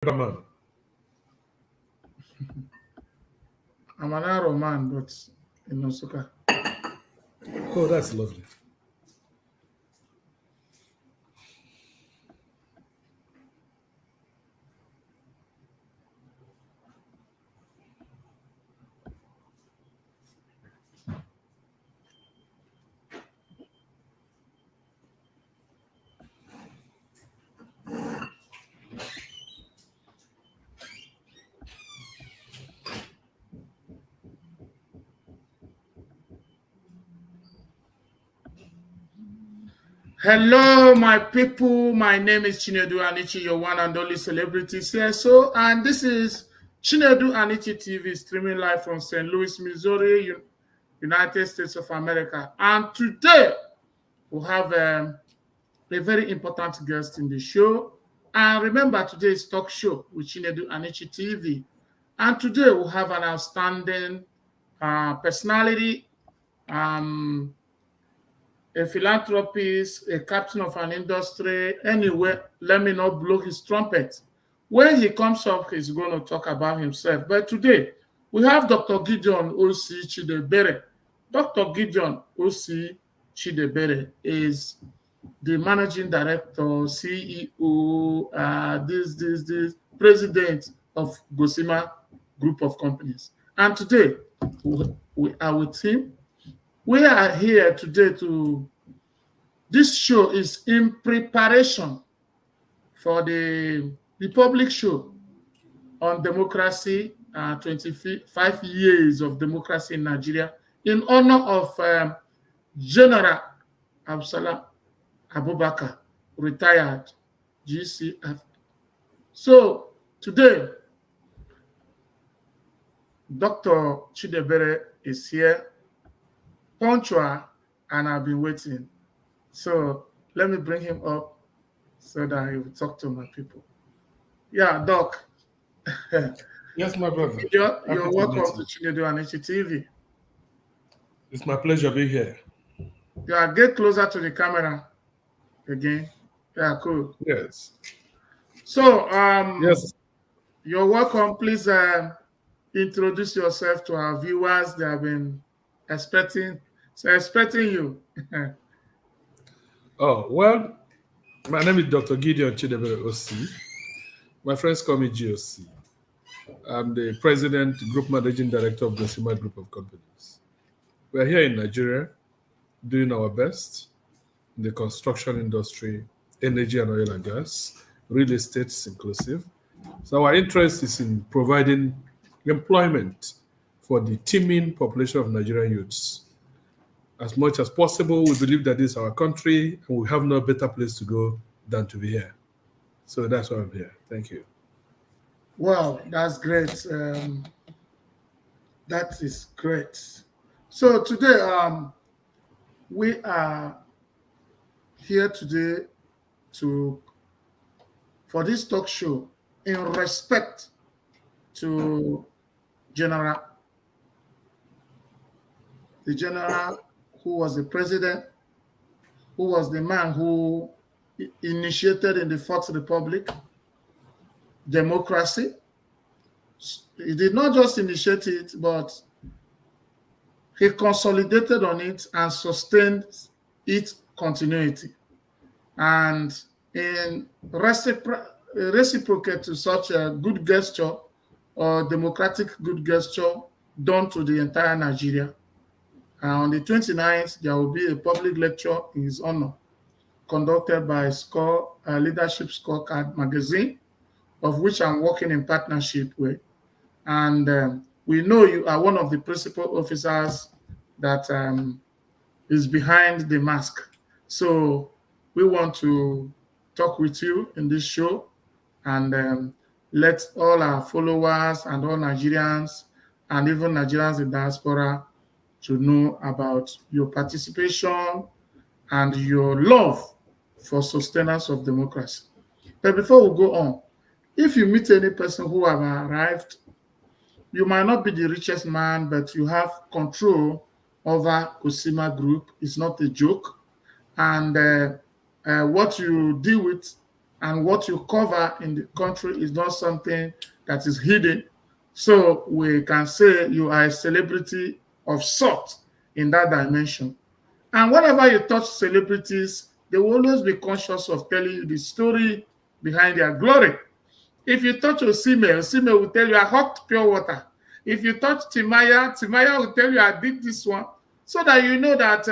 Man. I'm an Arrow man, but in Osaka. Oh, that's lovely. Hello, my people. My name is Chinedu Anichi, your one and only celebrity CSO, and this is Chinedu Anichi TV, streaming live from St. Louis, Missouri, United States of America. And today we have a very important guest in the show. And remember, today's talk show with Chinedu Anichi TV. And today we have an outstanding personality. Um, a philanthropist, a captain of an industry. Anyway, let me not blow his trumpet. When he comes up, he's going to talk about himself. But today, we have Dr. Gideon Osi Chidiebere. Dr. Gideon Osi Chidiebere is the managing director, CEO, this president of Gosima Group of Companies. And today, we are with him. We are here today this show is in preparation for the public show on democracy, 25 years of democracy in Nigeria, in honor of General Absalom Abubakar, retired GCF. So today, Dr. Chidiebere is here, punctual, and I've been waiting. So let me bring him up so that he will talk to my people. Yeah, Doc. Yes, my brother. You're welcome to Chinedu Anichi TV. It's my pleasure being here. Yeah, get closer to the camera again. Yeah, cool. Yes. So, yes, you're welcome. Please introduce yourself to our viewers. They have been expecting you. Oh, well, my name is Dr. Gideon Chidiebere Osi. My friends call me GOC. I'm the president, group managing director of the Gosima Group of Companies. We're here in Nigeria doing our best in the construction industry, energy and oil and gas, real estate inclusive. So our interest is in providing employment for the teeming population of Nigerian youths. As much as possible, we believe that this is our country and we have no better place to go than to be here. So that's why I'm here. Thank you. Wow, that's great. That is great. So today, we are here today for this talk show in respect to the general who was the president, who was the man who initiated in the Fourth Republic democracy. He did not just initiate it, but he consolidated on it and sustained its continuity. And in reciprocate to such a good gesture or democratic good gesture done to the entire Nigeria, on the 29th, there will be a public lecture in his honor conducted by Leadership Scorecard magazine, of which I'm working in partnership with. And we know you are one of the principal officers that is behind the mask. So we want to talk with you in this show and let all our followers and all Nigerians and even Nigerians in diaspora to know about your participation and your love for sustenance of democracy. But before we go on, if you meet any person who have arrived, you might not be the richest man, but you have control over Gosima Group. It's not a joke. And what you deal with and what you cover in the country is not something that is hidden. So we can say you are a celebrity of sort in that dimension. And whenever you touch celebrities, they will always be conscious of telling you the story behind their glory. If you touch Osime, Osime will tell you, I hot pure water. If you touch Timaya, Timaya will tell you, I did this one. So that you know that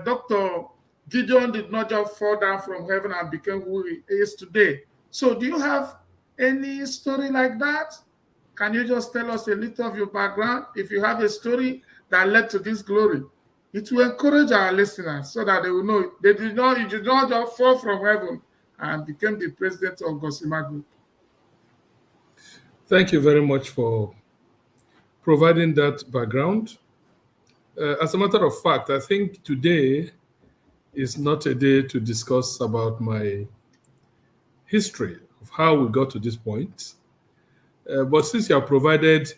Dr. Gideon did not just fall down from heaven and become who he is today. So do you have any story like that? Can you just tell us a little of your background? If you have a story that led to this glory, it will encourage our listeners so that they will know you did not just fall from heaven and became the president of Gosima Group. Thank you very much for providing that background. As a matter of fact, I think today is not a day to discuss about my history of how we got to this point. But since you have provided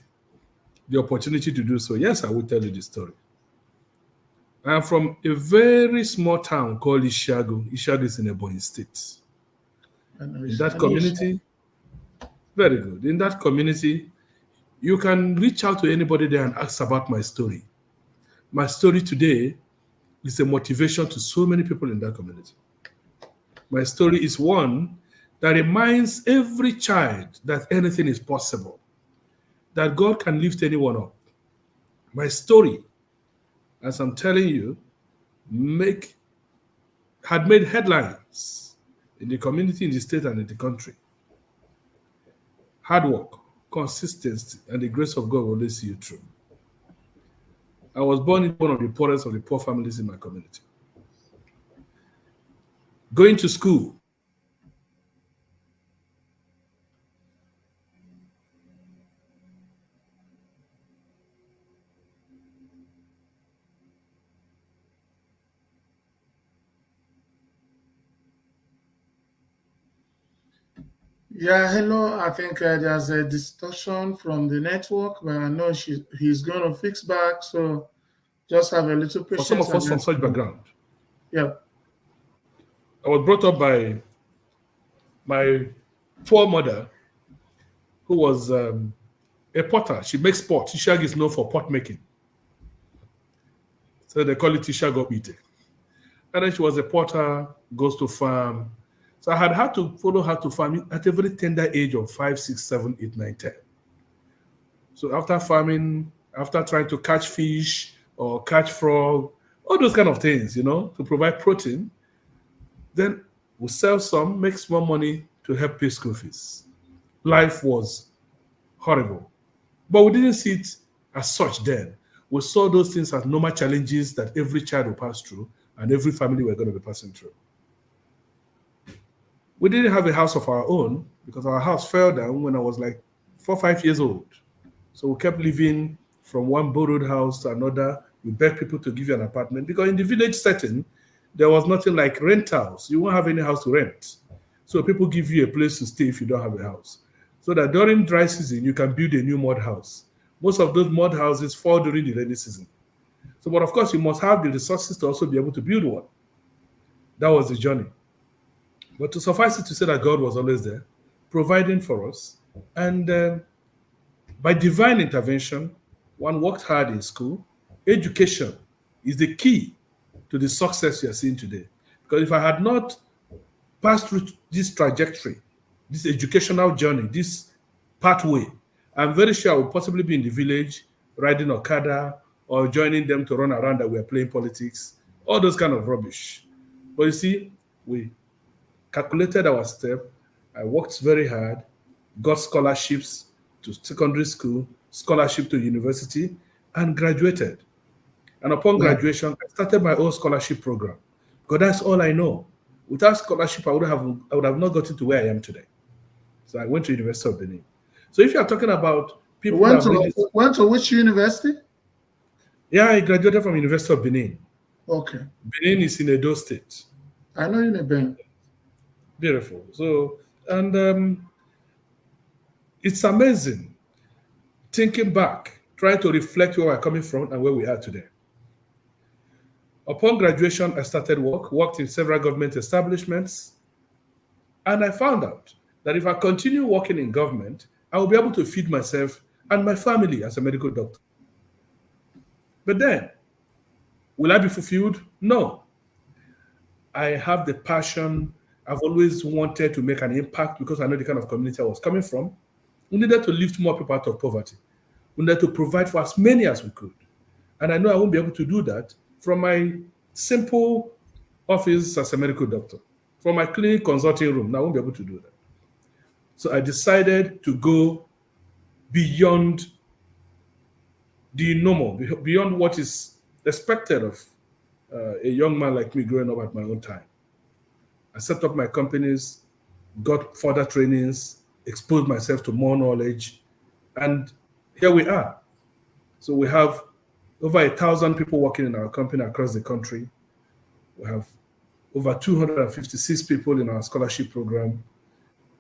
the opportunity to do so, yes, I will tell you the story. I am from a very small town called Ishagu. Ishagu is in Ebonyi State. In that community, very good. In that community, you can reach out to anybody there and ask about my story. My story today is a motivation to so many people in that community. My story is one that reminds every child that anything is possible, that God can lift anyone up. My story, as I'm telling you, had made headlines in the community, in the state, and in the country. Hard work, consistency, and the grace of God will always see you through. I was born in one of the poorest of the poor families in my community. Going to school. Yeah, hello. I think there's a distortion from the network, but I know he's going to fix back. So just have a little patience. For some of us from such background. Yeah. I was brought up by my poor mother, who was a potter. She makes pot. Ishag is known for pot making. So they call it Ishagopite. And then she was a potter, goes to farm. So I had to follow her to farm at a very tender age of 5, 6, 7, 8, 9, 10. So after farming, after trying to catch fish or catch frog, all those kind of things, to provide protein, then we sell some, make small money to help pay school fees. Life was horrible. But we didn't see it as such then. We saw those things as normal challenges that every child will pass through and every family were going to be passing through. We didn't have a house of our own because our house fell down when I was like 4 or 5 years old. So we kept living from one borrowed house to another. We begged people to give you an apartment because in the village setting, there was nothing like rentals. You won't have any house to rent. So people give you a place to stay if you don't have a house. So that during dry season, you can build a new mud house. Most of those mud houses fall during the rainy season. So, but of course, you must have the resources to also be able to build one. That was the journey. But to suffice it to say that God was always there, providing for us. And by divine intervention, one worked hard in school. Education is the key to the success you are seeing today. Because if I had not passed through this trajectory, this educational journey, this pathway, I'm very sure I would possibly be in the village, riding Okada, or joining them to run around that we are playing politics, all those kind of rubbish. But you see, we calculated our step. I worked very hard, got scholarships to secondary school, scholarship to university, and graduated. And upon graduation, I started my own scholarship program because that's all I know. Without scholarship, I would have not gotten to where I am today. So I went to University of Benin. So if you are talking about people went to which university? Yeah, I graduated from University of Benin. Okay. Benin is in Edo State. I know you in Benin. Beautiful. So, and it's amazing thinking back, trying to reflect where we're coming from and where we are today. Upon graduation, I started worked in several government establishments, And I found out that if I continue working in government, I will be able to feed myself and my family as a medical doctor. But then, will I be fulfilled? No. I have the passion. I've always wanted to make an impact because I know the kind of community I was coming from. We needed to lift more people out of poverty. We needed to provide for as many as we could. And I know I won't be able to do that from my simple office as a medical doctor, from my clinic consulting room. Now I won't be able to do that. So I decided to go beyond the normal, beyond what is expected of a young man like me growing up at my own time. I set up my companies, got further trainings, exposed myself to more knowledge, and here we are. So we have over 1,000 people working in our company across the country. We have over 256 people in our scholarship program.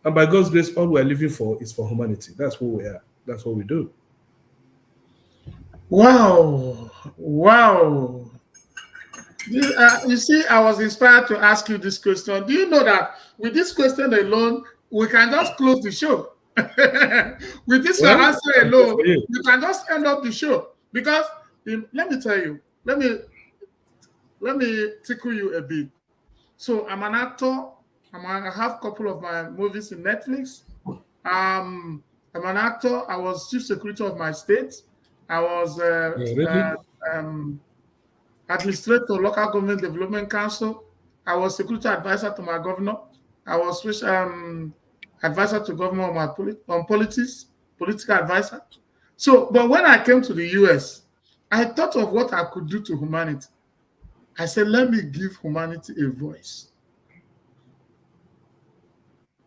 And by God's grace, all we're living for is for humanity. That's who we are. That's what we do. Wow. Wow. You see, I was inspired to ask you this question. Do you know that with this question alone, we can just close the show? With this your answer alone, you can just end up the show. Because let me tell you, let me tickle you a bit. So I'm an actor. I have a couple of my movies in Netflix. I'm an actor. I was chief secretary of my state. I was administrator, local government development council. I was security advisor to my governor. I was advisor to governor on politics, political advisor. So, but when I came to the US, I thought of what I could do to humanity. I said, let me give humanity a voice.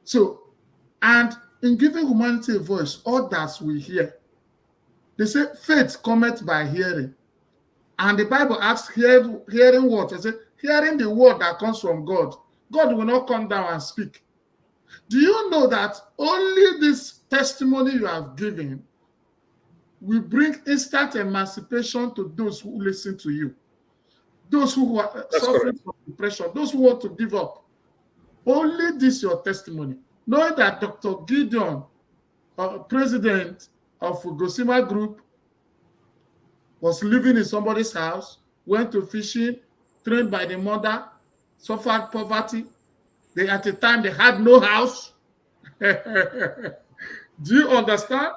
So, and in giving humanity a voice, others will hear. They say faith cometh by hearing. And the Bible asks, hearing what? I say, hearing the word that comes from God. God will not come down and speak. Do you know that only this testimony you have given will bring instant emancipation to those who listen to you? Those who are suffering from depression, those who want to give up. Only this your testimony. Knowing that Dr. Gideon, president of Gosima Group, was living in somebody's house, went to fishing, trained by the mother, suffered poverty. At the time, they had no house. Do you understand?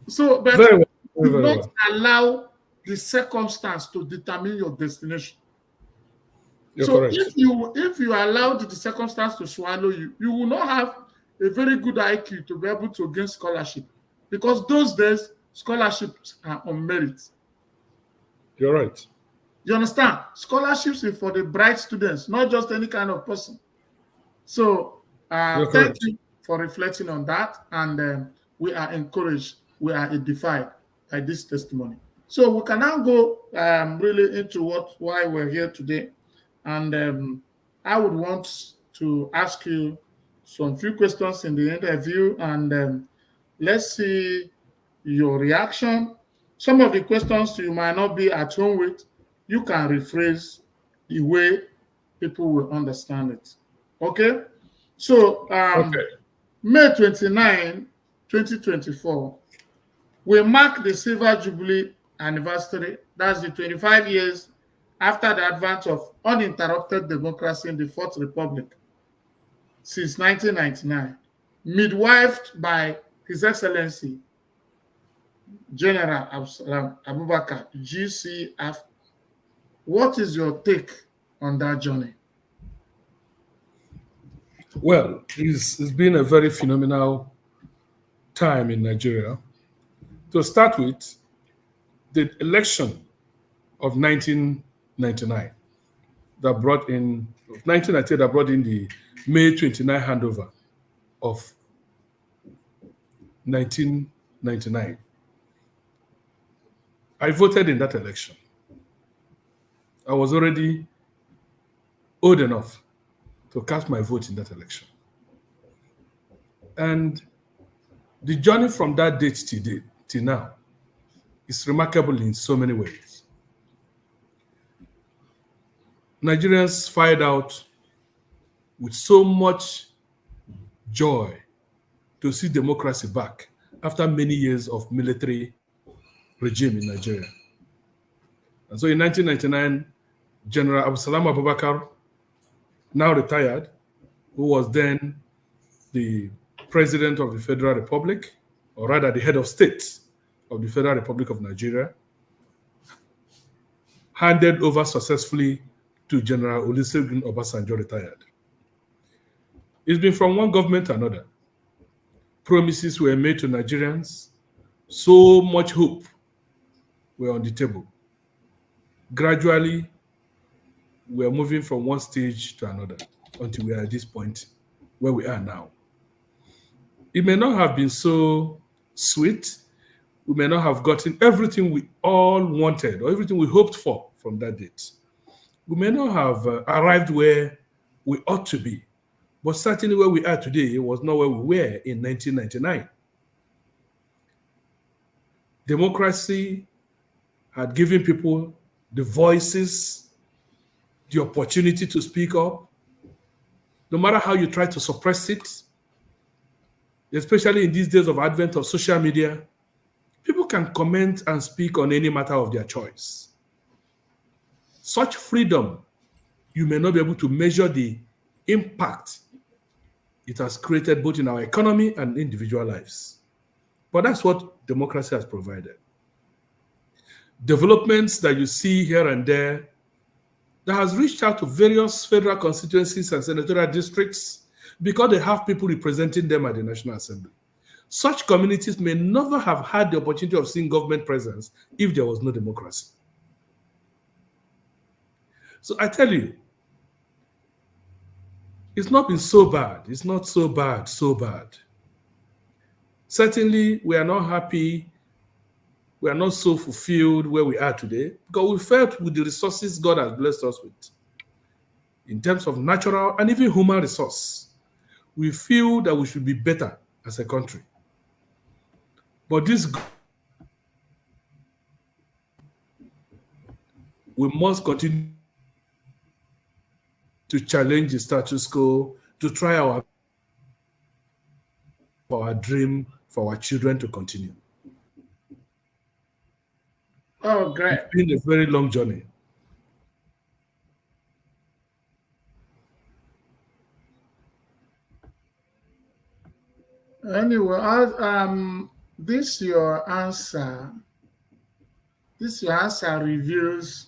So, but do not allow the circumstance to determine your destination. So if you allow the circumstance to swallow you, you will not have a very good IQ to be able to gain scholarship, because those days scholarships are on merit. You're right. You understand? Scholarships is for the bright students, not just any kind of person. So thank you for reflecting on that, and we are encouraged, we are edified by this testimony. So we can now go really into why we're here today. And I would want to ask you some few questions in the interview, and let's see your reaction. Some of the questions you might not be at home with, you can rephrase the way people will understand it. Okay? So, May 29, 2024, we mark the Silver Jubilee anniversary. That's the 25 years after the advent of uninterrupted democracy in the Fourth Republic since 1999, midwifed by His Excellency General Abubakar, GCF. What is your take on that journey? Well, it's been a very phenomenal time in Nigeria. To start with, the election of 1999 that brought in the May 29 handover of 1999. I voted in that election. I was already old enough to cast my vote in that election. And the journey from that date till now is remarkable in so many ways. Nigerians fired out with so much joy to see democracy back after many years of military regime in Nigeria. And so in 1999, General Abdulsalam Abubakar, now retired, who was then the President of the Federal Republic, or rather the head of state of the Federal Republic of Nigeria, handed over successfully to General Olusegun Obasanjo, retired. It's been from one government to another. Promises were made to Nigerians. So much hope were on the table. Gradually, we are moving from one stage to another until we are at this point where we are now. It may not have been so sweet. We may not have gotten everything we all wanted or everything we hoped for from that date. We may not have arrived where we ought to be, but certainly where we are today was not where we were in 1999. Democracy had given people the voices, the opportunity to speak up. No matter how you try to suppress it, especially in these days of advent of social media, people can comment and speak on any matter of their choice. Such freedom, you may not be able to measure the impact it has created both in our economy and individual lives. But that's what democracy has provided. Developments that you see here and there that has reached out to various federal constituencies and senatorial districts because they have people representing them at the National Assembly. Such communities may never have had the opportunity of seeing government presence if there was no democracy. So I tell you, it's not been so bad. It's not so bad, so bad. Certainly, we are not happy. We are not so fulfilled where we are today because we felt with the resources God has blessed us with, in terms of natural and even human resource, we feel that we should be better as a country. But we must continue to challenge the status quo, to try our dream for our children to continue. Oh, great. It's been a very long journey. Anyway, this your answer. This your answer reveals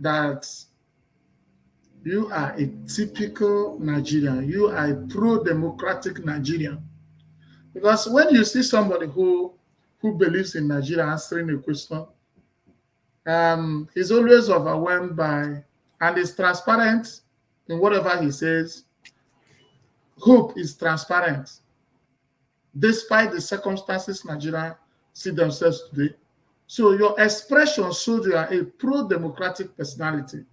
that you are a typical Nigerian. You are a pro-democratic Nigerian. Because when you see somebody who believes in Nigeria answering a question, he's always overwhelmed by, and is transparent in whatever he says. Hope is transparent, despite the circumstances Nigeria see themselves today. So your expression shows you are a pro-democratic personality,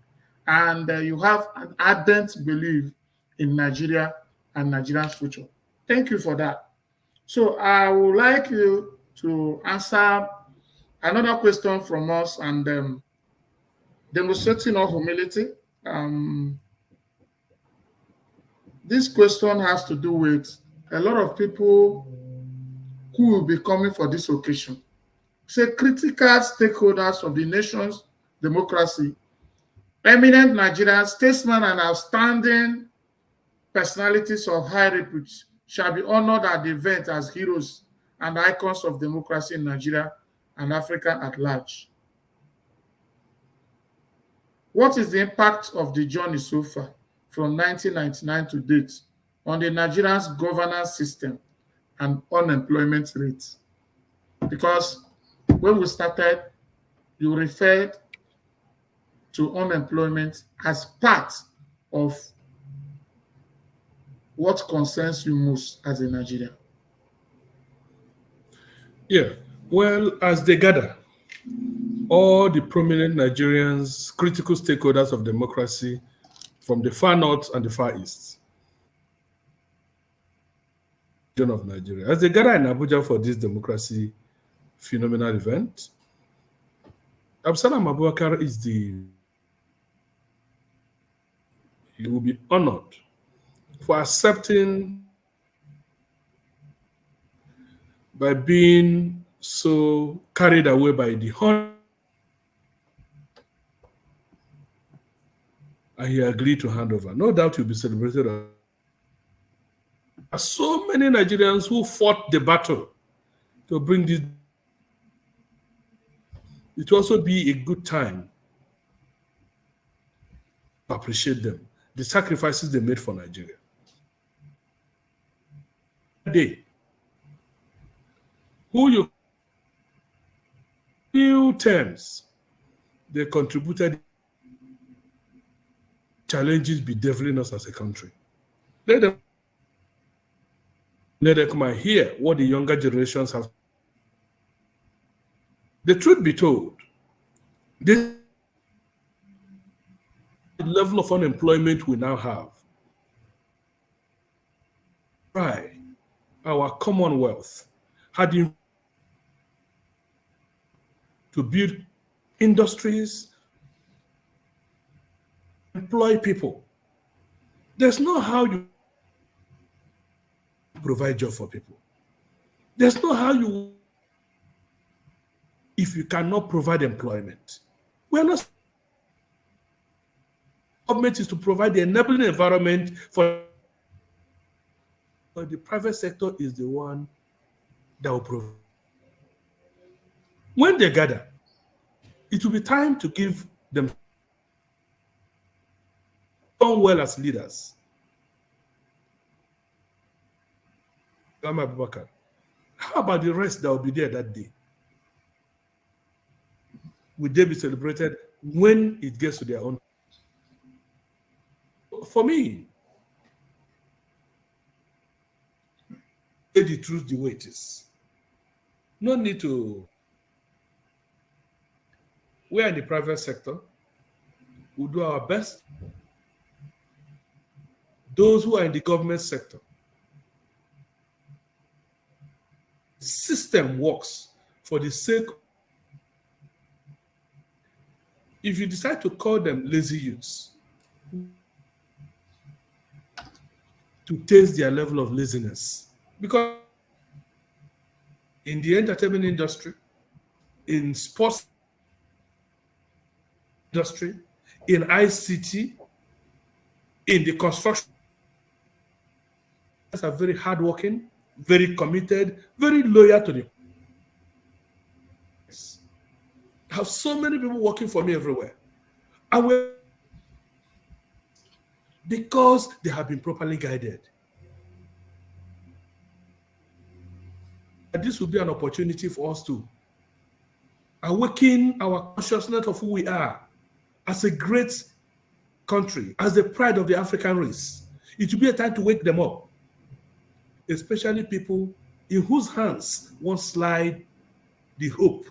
and you have an ardent belief in Nigeria and Nigeria's future. Thank you for that. So I would like you to answer another question from us, and demonstrating our humility. This question has to do with a lot of people who will be coming for this occasion. Say critical stakeholders of the nation's democracy, eminent Nigerian statesmen and outstanding personalities of high repute shall be honored at the event as heroes and icons of democracy in Nigeria and Africa at large. What is the impact of the journey so far from 1999 to date on the Nigerian's governance system and unemployment rate? Because when we started, you referred to unemployment as part of what concerns you most as a Nigerian. Yeah, well, as they gather, all the prominent Nigerians, critical stakeholders of democracy from the far north and the far east of Nigeria, as they gather in Abuja for this democracy phenomenal event, Abdulsalam Abubakar he will be honored for accepting by being so carried away by the honor, and he agreed to hand over. No doubt he'll be celebrated. There are so many Nigerians who fought the battle to bring this. It will also be a good time to appreciate them, the sacrifices they made for Nigeria. Day, who you few terms they contributed challenges bedeviling us as a country. Let them come and hear what the younger generations have. The truth be told, this level of unemployment we now have, right? Our Commonwealth had to build industries, employ people. There's no how you provide job for people. There's no how you if you cannot provide employment. We're not. Government is to provide the enabling environment for. But the private sector is the one that will provide. When they gather, it will be time to give them done well as leaders. How about the rest that will be there that day? Will they be celebrated when it gets to their own? For me, say the truth the way it is. No need to. We are in the private sector. We'll do our best. Those who are in the government sector, system works for the sake. If you decide to call them lazy youths, to taste their level of laziness, because in the entertainment industry, in sports industry, in ICT, in the construction, are very hardworking, very committed, very loyal to the. I have so many people working for me everywhere. And because they have been properly guided. And this will be an opportunity for us to awaken our consciousness of who we are as a great country, as the pride of the African race. It will be a time to wake them up, especially people in whose hands once slide the hope.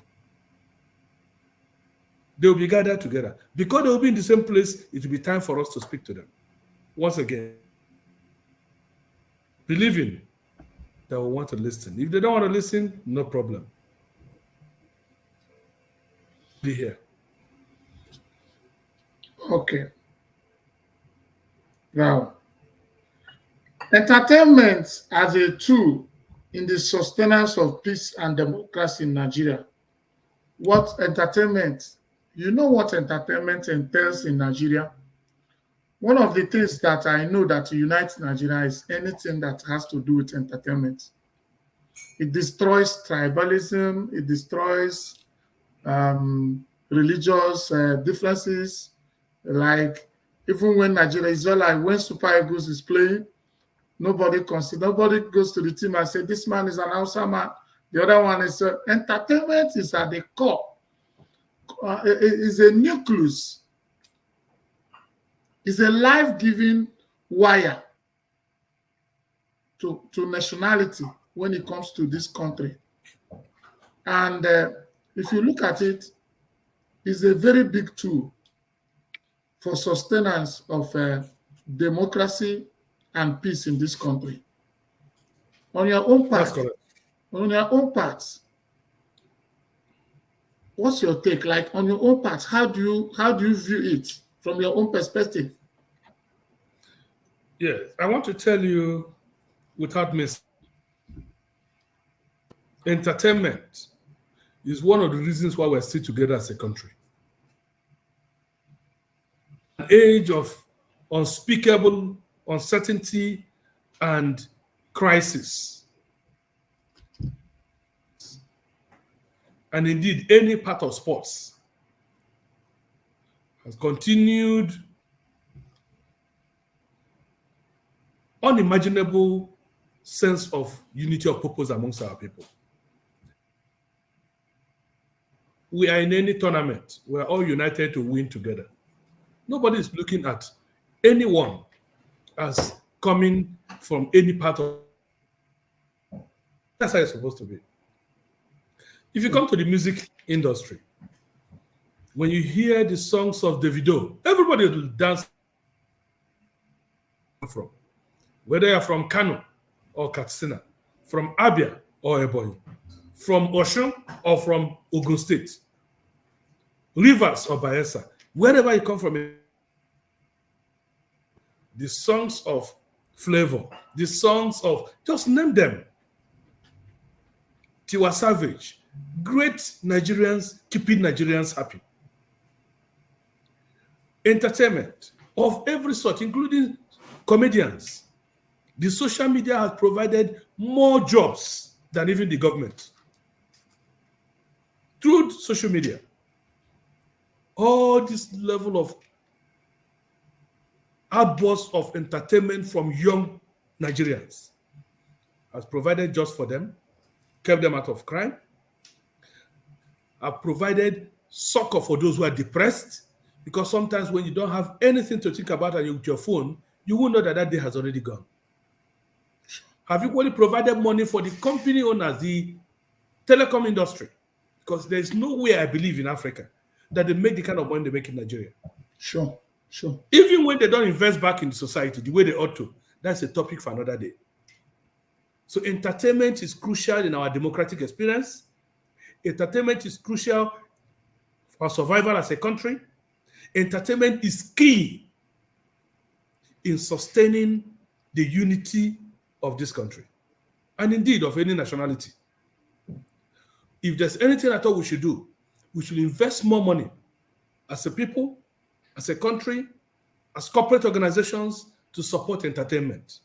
They will be gathered together. Because they will be in the same place, it will be time for us to speak to them. Once again, believing that we want to listen. If they don't want to listen, no problem. Be here. Okay. Now, entertainment as a tool in the sustenance of peace and democracy in Nigeria. What entertainment? You know what entertainment entails in Nigeria? One of the things that I know that unites Nigeria is anything that has to do with entertainment. It destroys tribalism, it destroys religious differences. Like even when Nigeria is all like when Super Eagles is playing, nobody goes to the team and say this man is an Hausa man. The other one is entertainment is at the core. Is a nucleus. Is a life-giving wire to nationality when it comes to this country. And if you look at it, it's a very big tool for sustenance of democracy and peace in this country. On your own part, what's your take? Like on your own part, how do you view it from your own perspective? Yes, I want to tell you without miss, entertainment is one of the reasons why we're still together as a country. An age of unspeakable uncertainty and crisis. And indeed, any part of sports has continued unimaginable sense of unity of purpose amongst our people. We are in any tournament, we're all united to win together. Nobody is looking at anyone as coming from any part of. That's how it's supposed to be. If you come to the music industry, when you hear the songs of Davido, everybody will dance from. Whether you're from Kano or Katsina, from Abia or Ebonyi, from Osun or from Ogun State, Rivers or Bayelsa, wherever you come from, the songs of Flavor, the songs of, just name them. Tiwa Savage, great Nigerians keeping Nigerians happy. Entertainment of every sort, including comedians. The social media has provided more jobs than even the government. Through social media, all this level of outbursts of entertainment from young Nigerians has provided jobs for them, kept them out of crime, have provided succor for those who are depressed, because sometimes when you don't have anything to think about and you're with your phone, you will know that that day has already gone. Have equally provided money for the company owners, the telecom industry, because there's no way, I believe, in Africa that they make the kind of money they make in Nigeria. Sure. Even when they don't invest back in society the way they ought to, that's a topic for another day. So entertainment is crucial in our democratic experience. Entertainment is crucial for survival as a country. Entertainment is key in sustaining the unity of this country, and indeed of any nationality. If there's anything I thought we should do, we should invest more money as a people, as a country, as corporate organizations to support entertainment.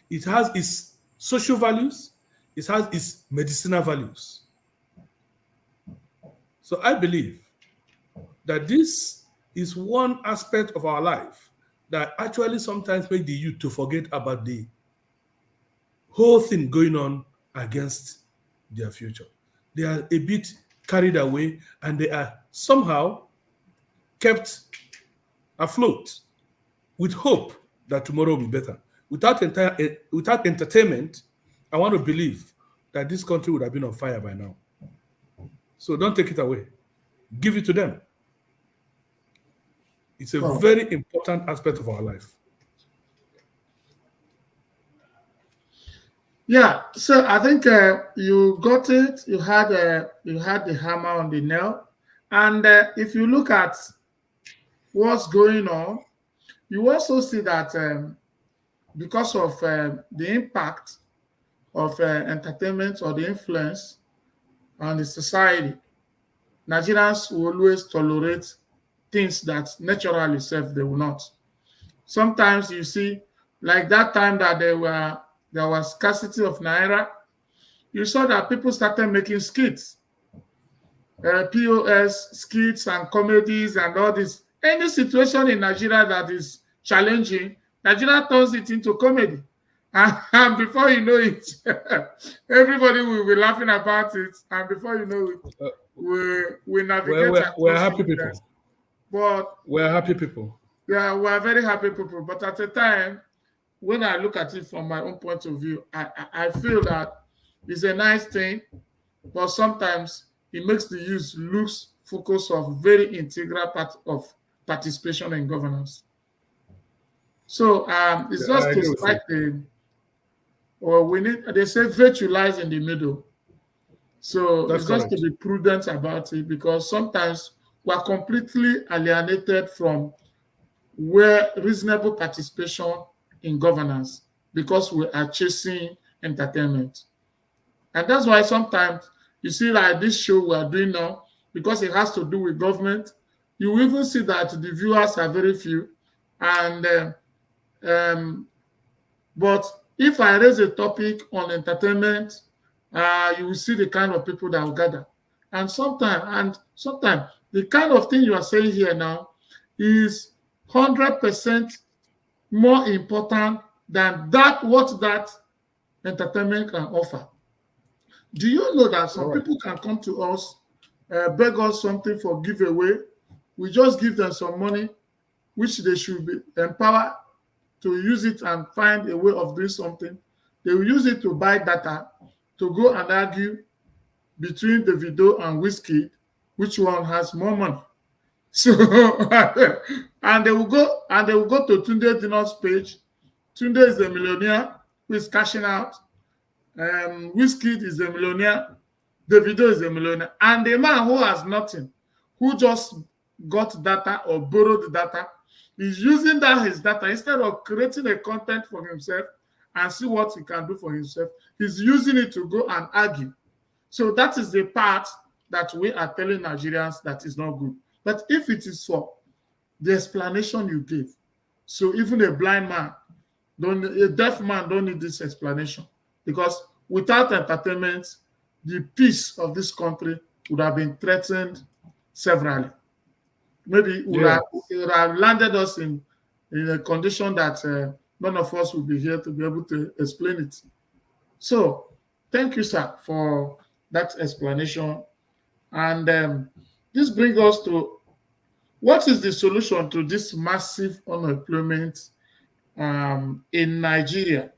It has its social values, it has its medicinal values. So I believe that this is one aspect of our life that actually sometimes make the youth to forget about the whole thing going on against their future. They are a bit carried away and they are somehow kept afloat with hope that tomorrow will be better. Without entertainment, I want to believe that this country would have been on fire by now. So don't take it away. Give it to them. It's a very important aspect of our life. Yeah, so I think you got it. You had the hammer on the nail, and if you look at what's going on, you also see that because of the impact of entertainment or the influence on the society, Nigerians will always tolerate things that naturally self they will not. Sometimes you see, like that time that there was scarcity of naira, you saw that people started making skits, POS skits and comedies and all this. Any situation in Nigeria that is challenging, Nigeria turns it into comedy. And before you know it, everybody will be laughing about it. And before you know it, we navigate. We're happy people. But we're happy people. Yeah, we're very happy people. But at the time, when I look at it from my own point of view, I feel that it's a nice thing, but sometimes it makes the youth lose focus of very integral part of participation in governance. So it's just to strike they say virtue lies in the middle. So that's it's just to be prudent about it, because sometimes we're completely alienated from where reasonable participation in governance, because we are chasing entertainment. And that's why sometimes you see like this show we are doing now, because it has to do with government, you will even see that the viewers are very few. And um, but if I raise a topic on entertainment, you will see the kind of people that will gather. And sometimes the kind of thing you are saying here now is 100% more important than that what that entertainment can offer. Do you know that some people can come to us, beg us something for giveaway? We just give them some money, which they should be empowered to use it and find a way of doing something. They will use it to buy data to go and argue between the video and whiskey, which one has more money. So and they will go to Tunde Dino's page. Tunde is a millionaire who is cashing out. Whiskey is a millionaire. The video is a millionaire. And the man who has nothing, who just got data or borrowed data, is using that his data instead of creating a content for himself and see what he can do for himself. He's using it to go and argue. So that is the part that we are telling Nigerians that is not good. But if it is for the explanation you give, so even a blind man, a deaf man don't need this explanation, because without entertainment, the peace of this country would have been threatened severally. Maybe it would have landed us in a condition that none of us will be here to be able to explain it. So thank you, sir, for that explanation. And this brings us to, what is the solution to this massive unemployment in Nigeria,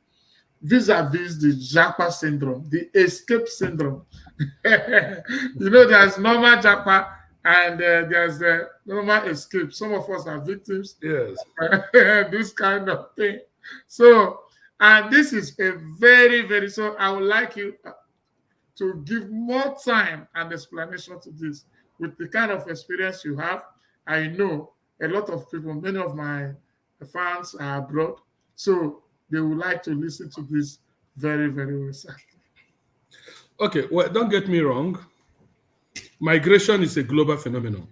vis-a-vis the Japa syndrome, the escape syndrome? There's normal Japa and there's a normal escape. Some of us are victims. Yes. This kind of thing. So, and this is a very, very, so I would like you to give more time and explanation to this. With the kind of experience you have, I know a lot of people, many of my fans are abroad, so they would like to listen to this very, very well, sir. Okay, well, don't get me wrong. Migration is a global phenomenon.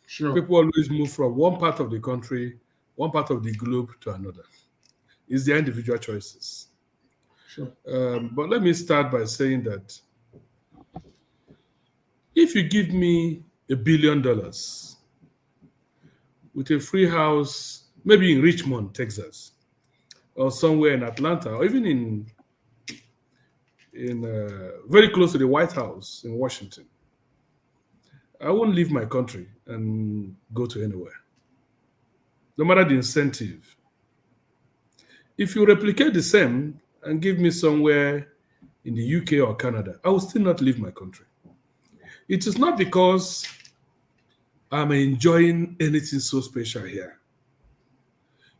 Sure. People always move from one part of the country, one part of the globe to another. It's their individual choices. Sure. But let me start by saying that if you give me $1 billion with a free house, maybe in Richmond, Texas, or somewhere in Atlanta, or even in very close to the White House in Washington, I won't leave my country and go to anywhere, no matter the incentive. If you replicate the same and give me somewhere in the UK or Canada, I will still not leave my country. It is not because I'm enjoying anything so special here.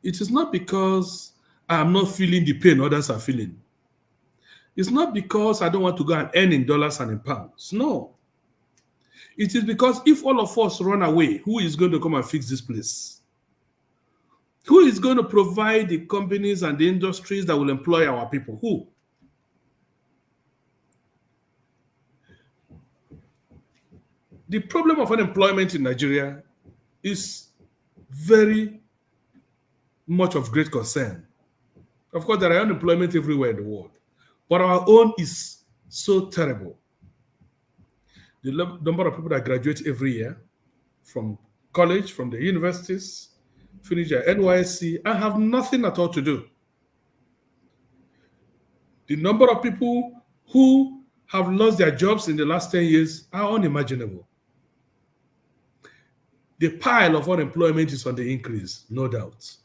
It is not because I'm not feeling the pain others are feeling. It's not because I don't want to go and earn in dollars and in pounds. No. It is because if all of us run away, who is going to come and fix this place? Who is going to provide the companies and the industries that will employ our people? Who? The problem of unemployment in Nigeria is very much of great concern. Of course, there are unemployment everywhere in the world, but our own is so terrible. The number of people that graduate every year from college, from the universities, finish their NYSC, and have nothing at all to do. The number of people who have lost their jobs in the last 10 years are unimaginable. The pile of unemployment is on the increase, no doubt.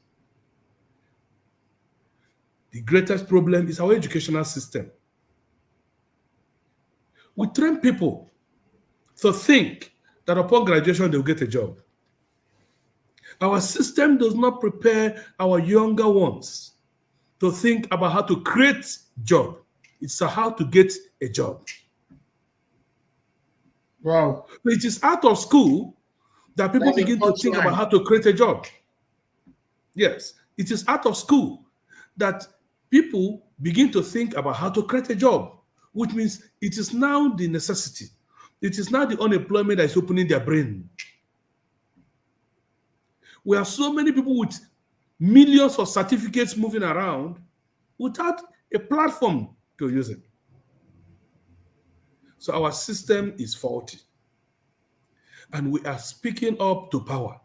The greatest problem is our educational system. We train people to think that upon graduation they'll get a job. Our system does not prepare our younger ones to think about how to create job. It's how to get a job. Wow. It is out of school that people begin to think about how to create a job. Yes, it is out of school that people begin to think about how to create a job, which means it is now the necessity. It is now the unemployment that is opening their brain. We have so many people with millions of certificates moving around without a platform to use it. So our system is faulty. And we are speaking up to power.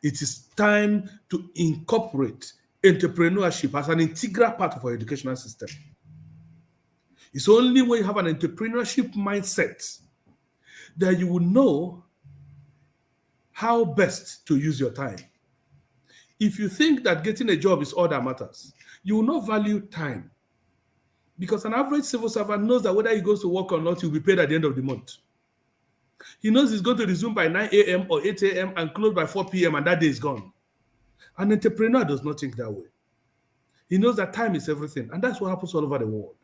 It is time to incorporate entrepreneurship as an integral part of our educational system. It's only when you have an entrepreneurship mindset that you will know how best to use your time. If you think that getting a job is all that matters, you will not value time. Because an average civil servant knows that whether he goes to work or not, he'll be paid at the end of the month. He knows he's going to resume by 9 a.m. or 8 a.m. and close by 4 p.m. and that day is gone. An entrepreneur does not think that way. He knows that time is everything, and that's what happens all over the world.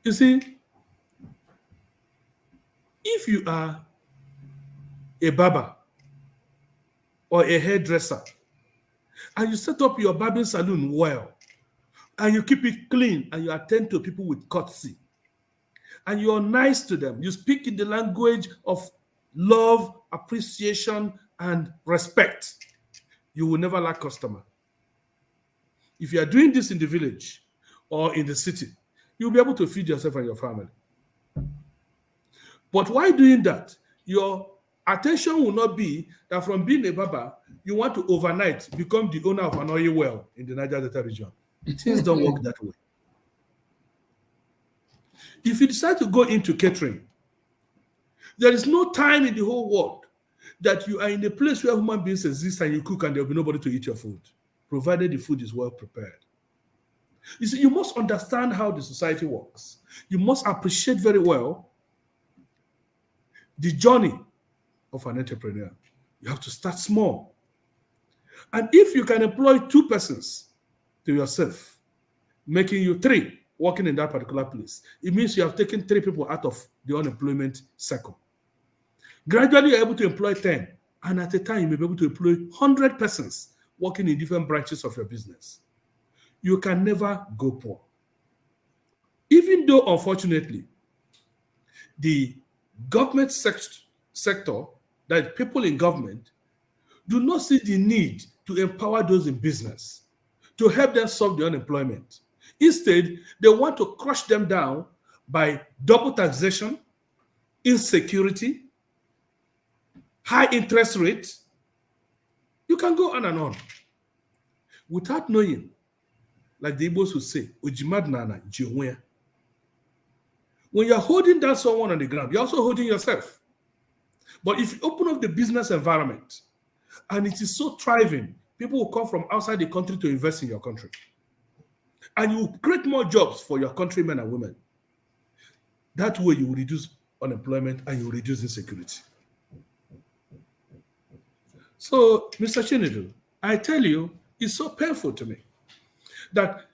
You see, if you are a barber or a hairdresser and you set up your barbering salon well, and you keep it clean, and you attend to people with courtesy, and you are nice to them, you speak in the language of love, appreciation, and respect, you will never lack customer. If you are doing this in the village or in the city, you'll be able to feed yourself and your family. But while doing that, your attention will not be that from being a barber, you want to overnight become the owner of an oil well in the Niger Delta region. Things don't work that way. If you decide to go into catering, there is no time in the whole world that you are in a place where human beings exist and you cook and there will be nobody to eat your food, provided the food is well prepared. You see, you must understand how the society works. You must appreciate very well the journey of an entrepreneur. You have to start small. And if you can employ 2 persons to yourself, making you 3 working in that particular place, it means you have taken 3 people out of the unemployment circle. Gradually, you're able to employ 10, and at a time, you may be able to employ 100 persons working in different branches of your business. You can never go poor. Even though, unfortunately, the government sector, that people in government, do not see the need to empower those in business, to help them solve the unemployment. Instead, they want to crush them down by double taxation, insecurity, high interest rates. You can go on and on without knowing, like the Igbos would say, when you're holding down someone on the ground, you're also holding yourself. But if you open up the business environment and it is so thriving, people will come from outside the country to invest in your country. And you will create more jobs for your countrymen and women. That way you will reduce unemployment and you will reduce insecurity. So, Mr. Chinedu, I tell you, it's so painful to me that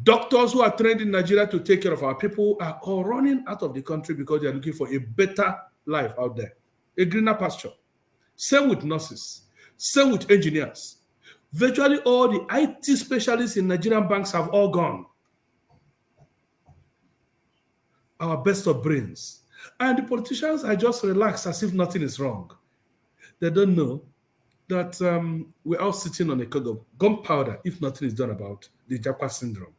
doctors who are trained in Nigeria to take care of our people are all running out of the country because they are looking for a better life out there, a greener pasture. Same with nurses, same with engineers. Virtually all the IT specialists in Nigerian banks have all gone. Our best of brains. And the politicians are just relaxed as if nothing is wrong. They don't know that we're all sitting on a keg of gunpowder if nothing is done about the Japa syndrome.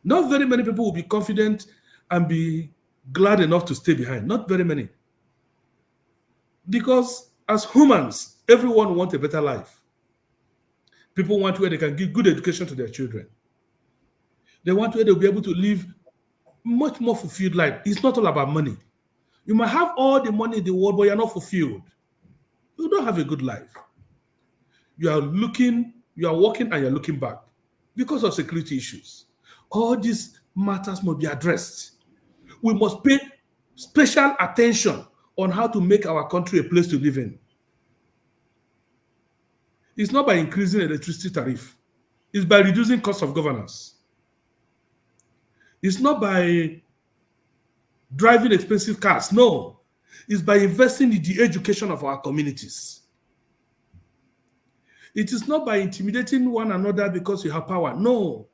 Not very many people will be confident and be glad enough to stay behind. Not very many. Because as humans, everyone wants a better life. People want where they can give good education to their children. They want where they'll be able to live much more fulfilled life. It's not all about money. You might have all the money in the world, but you're not fulfilled. You don't have a good life. You are working and you're looking back because of security issues. All these matters must be addressed. We must pay special attention on how to make our country a place to live in. It's not by increasing electricity tariff. It's by reducing cost of governance. It's not by driving expensive cars. No. It's by investing in the education of our communities. It is not by intimidating one another because you have power. No.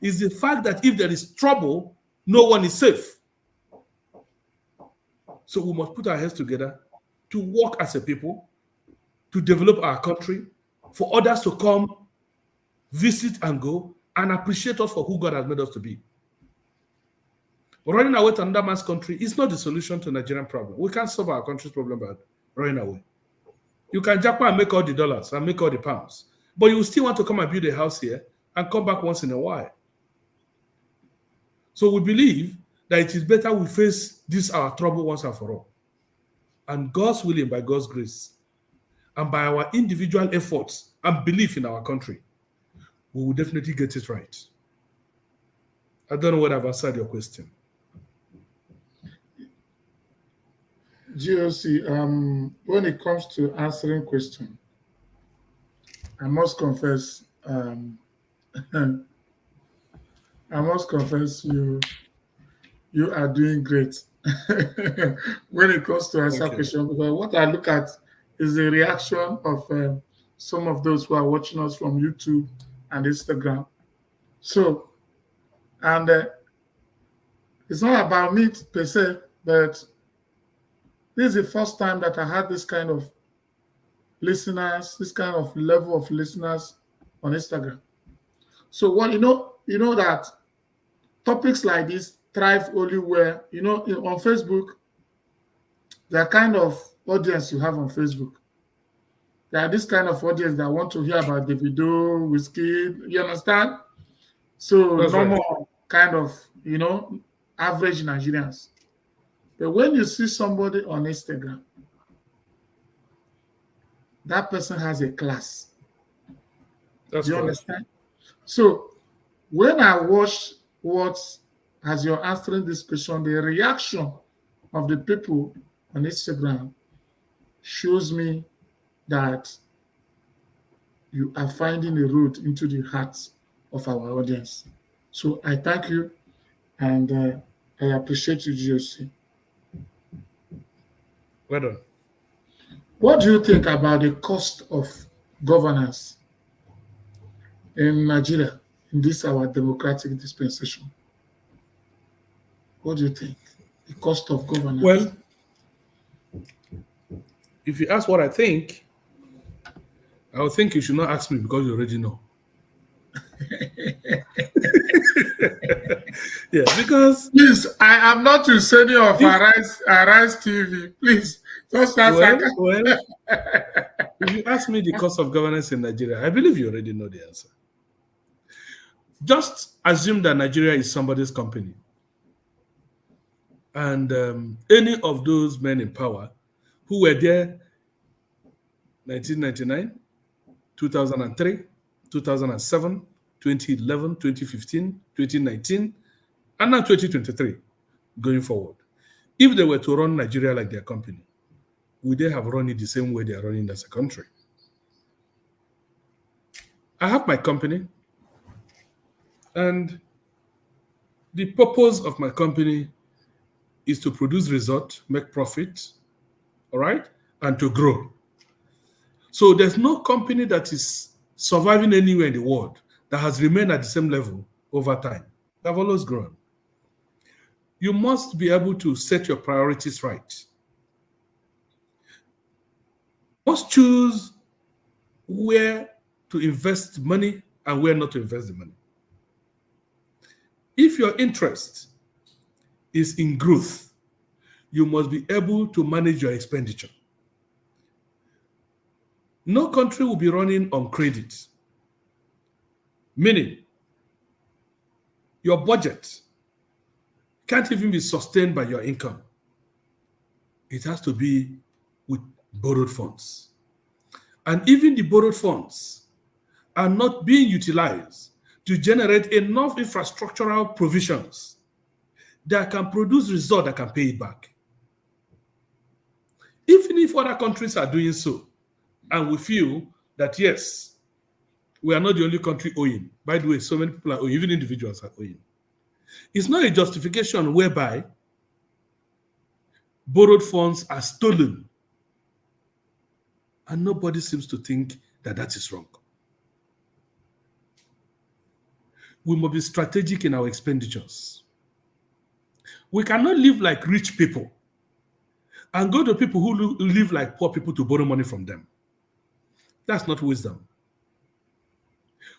It's the fact that if there is trouble, no one is safe. So we must put our heads together to work as a people, to develop our country, for others to come, visit and go, and appreciate us for who God has made us to be. Running away to another man's country is not the solution to Nigerian problem. We can't solve our country's problem by running away. You can japa and make all the dollars and make all the pounds, but you still want to come and build a house here and come back once in a while. So we believe that it is better we face this our trouble once and for all. And God's willing, by God's grace, and by our individual efforts and belief in our country, we will definitely get it right. I don't know whether I've answered your question. GOC, when it comes to answering questions, I must confess, you are doing great when it comes to answer questions. Because what I look at is the reaction of some of those who are watching us from YouTube and Instagram. So, and it's not about me per se, but this is the first time that I had this kind of listeners, this kind of level of listeners on Instagram. So what you know that topics like this thrive only where, on Facebook, the kind of audience you have on Facebook. There are this kind of audience that want to hear about Davido, Whiskey, you understand? So That's normal kind of, average Nigerians. But when you see somebody on Instagram, that person has a class. That's Do you understand? So when I watch as you're answering this question, the reaction of the people on Instagram shows me that you are finding a road into the hearts of our audience. So I thank you and I appreciate you, GOC. Well done. What do you think about the cost of governance in Nigeria in this our democratic dispensation? What do you think? The cost of governance? Well, if you ask what I think, I would think you should not ask me because you already know. Yeah, because please, I am not your senior of Arise TV. Please, just answer. Well, if you ask me the cost of governance in Nigeria, I believe you already know the answer. Just assume that Nigeria is somebody's company. And any of those men in power who were there 1999, 2003, 2007, 2011, 2015, 2019, and now 2023, going forward. If they were to run Nigeria like their company, would they have run it the same way they are running as a country? I have my company, and the purpose of my company is to produce results, make profit, all right, and to grow. So there's no company that is surviving anywhere in the world that has remained at the same level over time. They've always grown. You must be able to set your priorities right. You must choose where to invest money and where not to invest the money. If your interest is in growth, you must be able to manage your expenditure. No country will be running on credit, meaning your budget can't even be sustained by your income. It has to be with borrowed funds. And even the borrowed funds are not being utilized to generate enough infrastructural provisions that can produce results that can pay it back. Even if other countries are doing so, and we feel that, yes, we are not the only country owing. By the way, so many people are owing, even individuals are owing. It's not a justification whereby borrowed funds are stolen. And nobody seems to think that is wrong. We must be strategic in our expenditures. We cannot live like rich people and go to people who live like poor people to borrow money from them. That's not wisdom.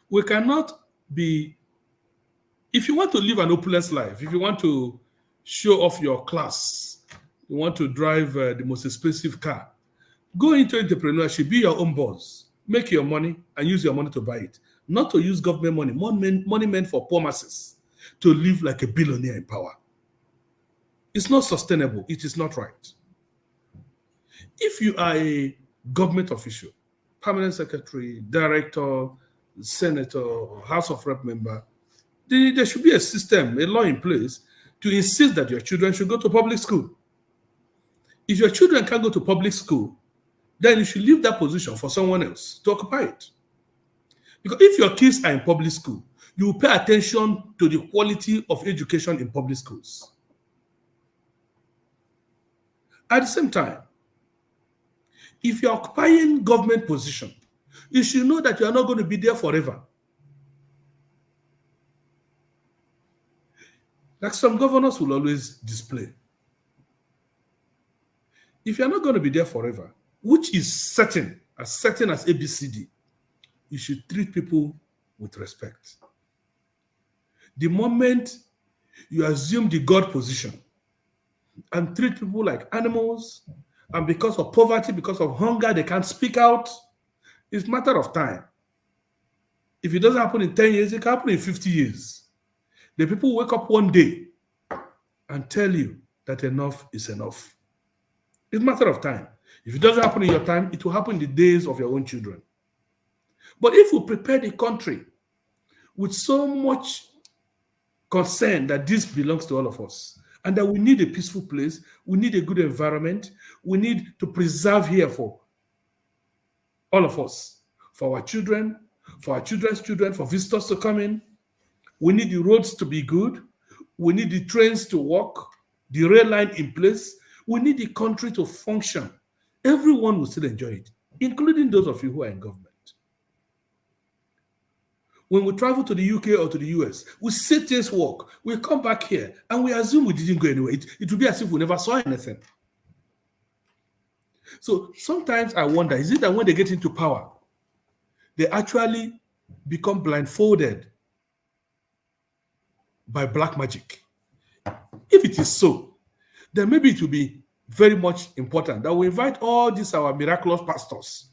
We cannot be, if you want to live an opulent life, if you want to show off your class, you want to drive the most expensive car, go into entrepreneurship, be your own boss, make your money and use your money to buy it. Not to use government money, money meant for poor masses, to live like a billionaire in power. It's not sustainable. It is not right. If you are a government official, permanent secretary, director, senator, House of Rep member, there should be a system, a law in place to insist that your children should go to public school. If your children can't go to public school, then you should leave that position for someone else to occupy it. Because if your kids are in public school, you will pay attention to the quality of education in public schools. At the same time, if you're occupying government position, you should know that you are not going to be there forever. Like some governors will always display. If you're not going to be there forever, which is certain as ABCD, you should treat people with respect. The moment you assume the God position and treat people like animals, and because of poverty, because of hunger, they can't speak out, it's a matter of time. If it doesn't happen in 10 years, it can happen in 50 years. The people wake up one day and tell you that enough is enough. It's a matter of time. If it doesn't happen in your time, it will happen in the days of your own children. But if we prepare the country with so much concern that this belongs to all of us, and that we need a peaceful place, we need a good environment, we need to preserve here for all of us, for our children, for our children's children, for visitors to come in. We need the roads to be good. We need the trains to work, the rail line in place. We need the country to function. Everyone will still enjoy it, including those of you who are in government. When we travel to the UK or to the US, we see things work. We come back here and we assume we didn't go anywhere. It will be as if we never saw anything. So sometimes I wonder, is it that when they get into power, they actually become blindfolded by black magic? If it is so, then maybe it will be very much important that we invite all these our miraculous pastors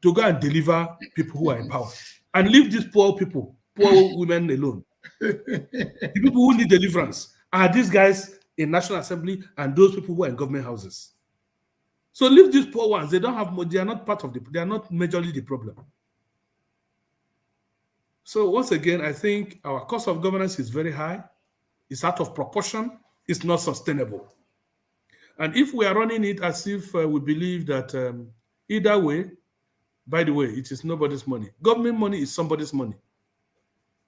to go and deliver people who are in power and leave these poor people, poor women alone. The people who need deliverance are these guys in National Assembly and those people who are in government houses. So leave these poor ones. They don't have, they are not part of they are not majorly the problem. So once again, I think our cost of governance is very high. It's out of proportion. It's not sustainable. And if we are running it as if we believe that either way, by the way, it is nobody's money. Government money is somebody's money.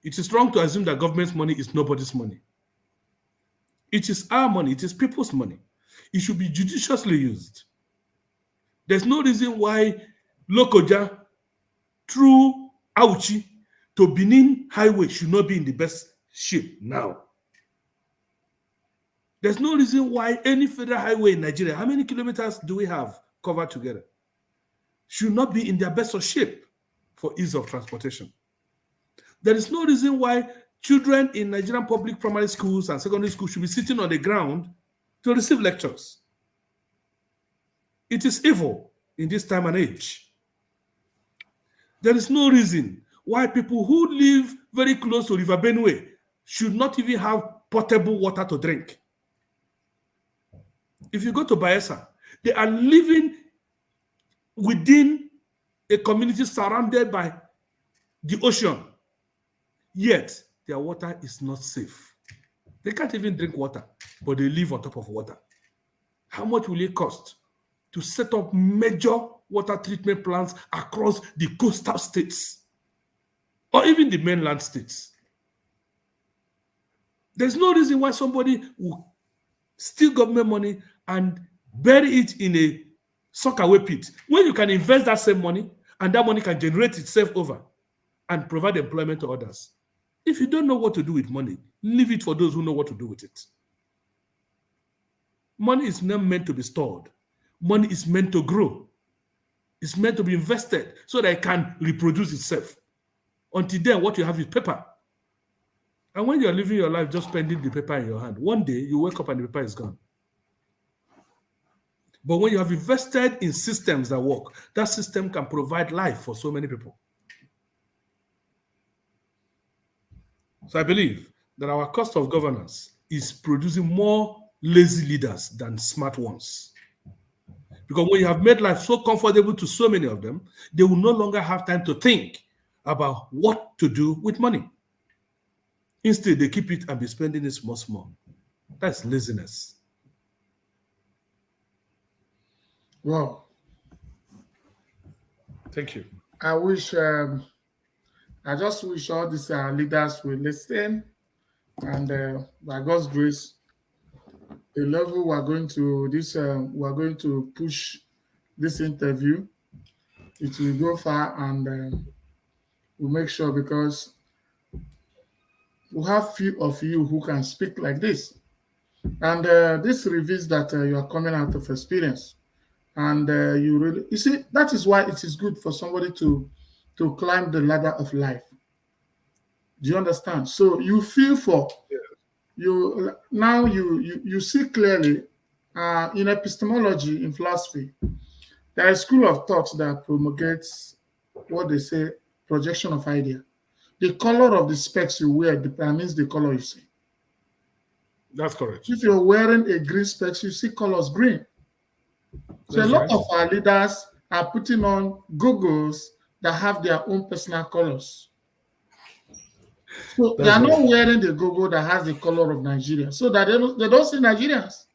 It is wrong to assume that government's money is nobody's money. It is our money. It is people's money. It should be judiciously used. There's no reason why Lokoja through Auchi to Benin Highway should not be in the best shape now. There's no reason why any federal highway in Nigeria, how many kilometers do we have covered together, should not be in their best of shape for ease of transportation. There is no reason why children in Nigerian public primary schools and secondary schools should be sitting on the ground to receive lectures. It is evil in this time and age. There is no reason why people who live very close to River Benue should not even have potable water to drink. If you go to Bayelsa, they are living within a community surrounded by the ocean, yet their water is not safe. They can't even drink water, but they live on top of water. How much will it cost to set up major water treatment plants across the coastal states or even the mainland states? There's no reason why somebody will steal government money and bury it in a sockaway pit when you can invest that same money And that money can generate itself over and provide employment to others. If you don't know what to do with money, leave it for those who know what to do with it. Money is not meant to be stored. Money is meant to grow. It's meant to be invested so that it can reproduce itself. Until then, what you have is paper. And when you're living your life just spending the paper in your hand, one day you wake up and the paper is gone. But when you have invested in systems that work, that system can provide life for so many people. So I believe that our cost of governance is producing more lazy leaders than smart ones. Because when you have made life so comfortable to so many of them, they will no longer have time to think about what to do with money. Instead, they keep it and be spending it small. That's laziness. Well, thank you. I just wish all these leaders will listen, and by God's grace, the level we're going to push this interview, it will go far, and we'll make sure, because we have few of you who can speak like this, and this reveals that you are coming out of experience, and you see, that is why it is good for somebody to climb the ladder of life. Do you understand? So you feel for you now. You see clearly. In epistemology, in philosophy, there is a school of thought that promulgates what they say projection of idea. The color of the specs you wear determines the color you see. That's correct. If you're wearing a green specs, you see colors green. So a lot of our leaders are putting on goggles that have their own personal colors. So they are not wearing the goggle that has the color of Nigeria, so that they don't see Nigerians.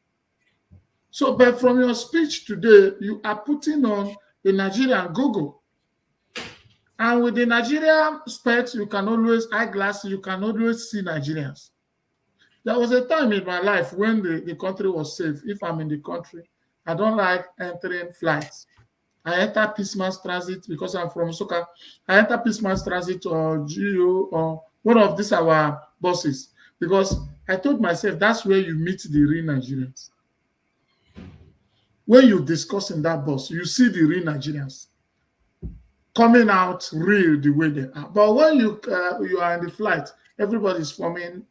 So, but from your speech today, you are putting on a Nigerian goggle. And with the Nigerian specs, you can always, eyeglasses, you can always see Nigerians. There was a time in my life when the country was safe. If I'm in the country, I don't like entering flights. I enter Peaceman's Transit because I'm from Soka. I enter Peaceman's Transit or GEO or one of these our buses, because I told myself that's where you meet the real Nigerians. When you discuss in that bus, you see the real Nigerians coming out real the way they are. But when you are in the flight, everybody's forming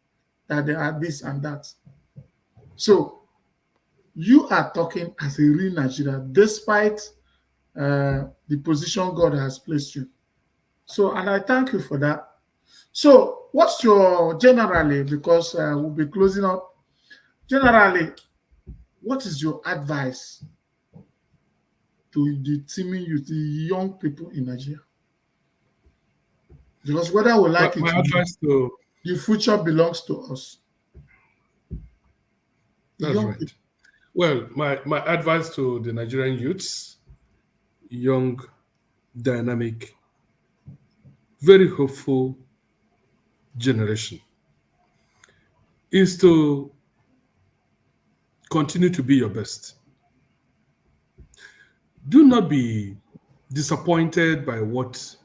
that they are this and that. So you are talking as a real Nigerian, despite the position God has placed you. So, and I thank you for that. So, what's your, generally, because we'll be closing up, generally, what is your advice to the teaming youth, the young people in Nigeria? Because whether we like my it, advice to the future belongs to us. That's right. Well, my advice to the Nigerian youths, young, dynamic, very hopeful generation, is to continue to be your best. Do not be disappointed by what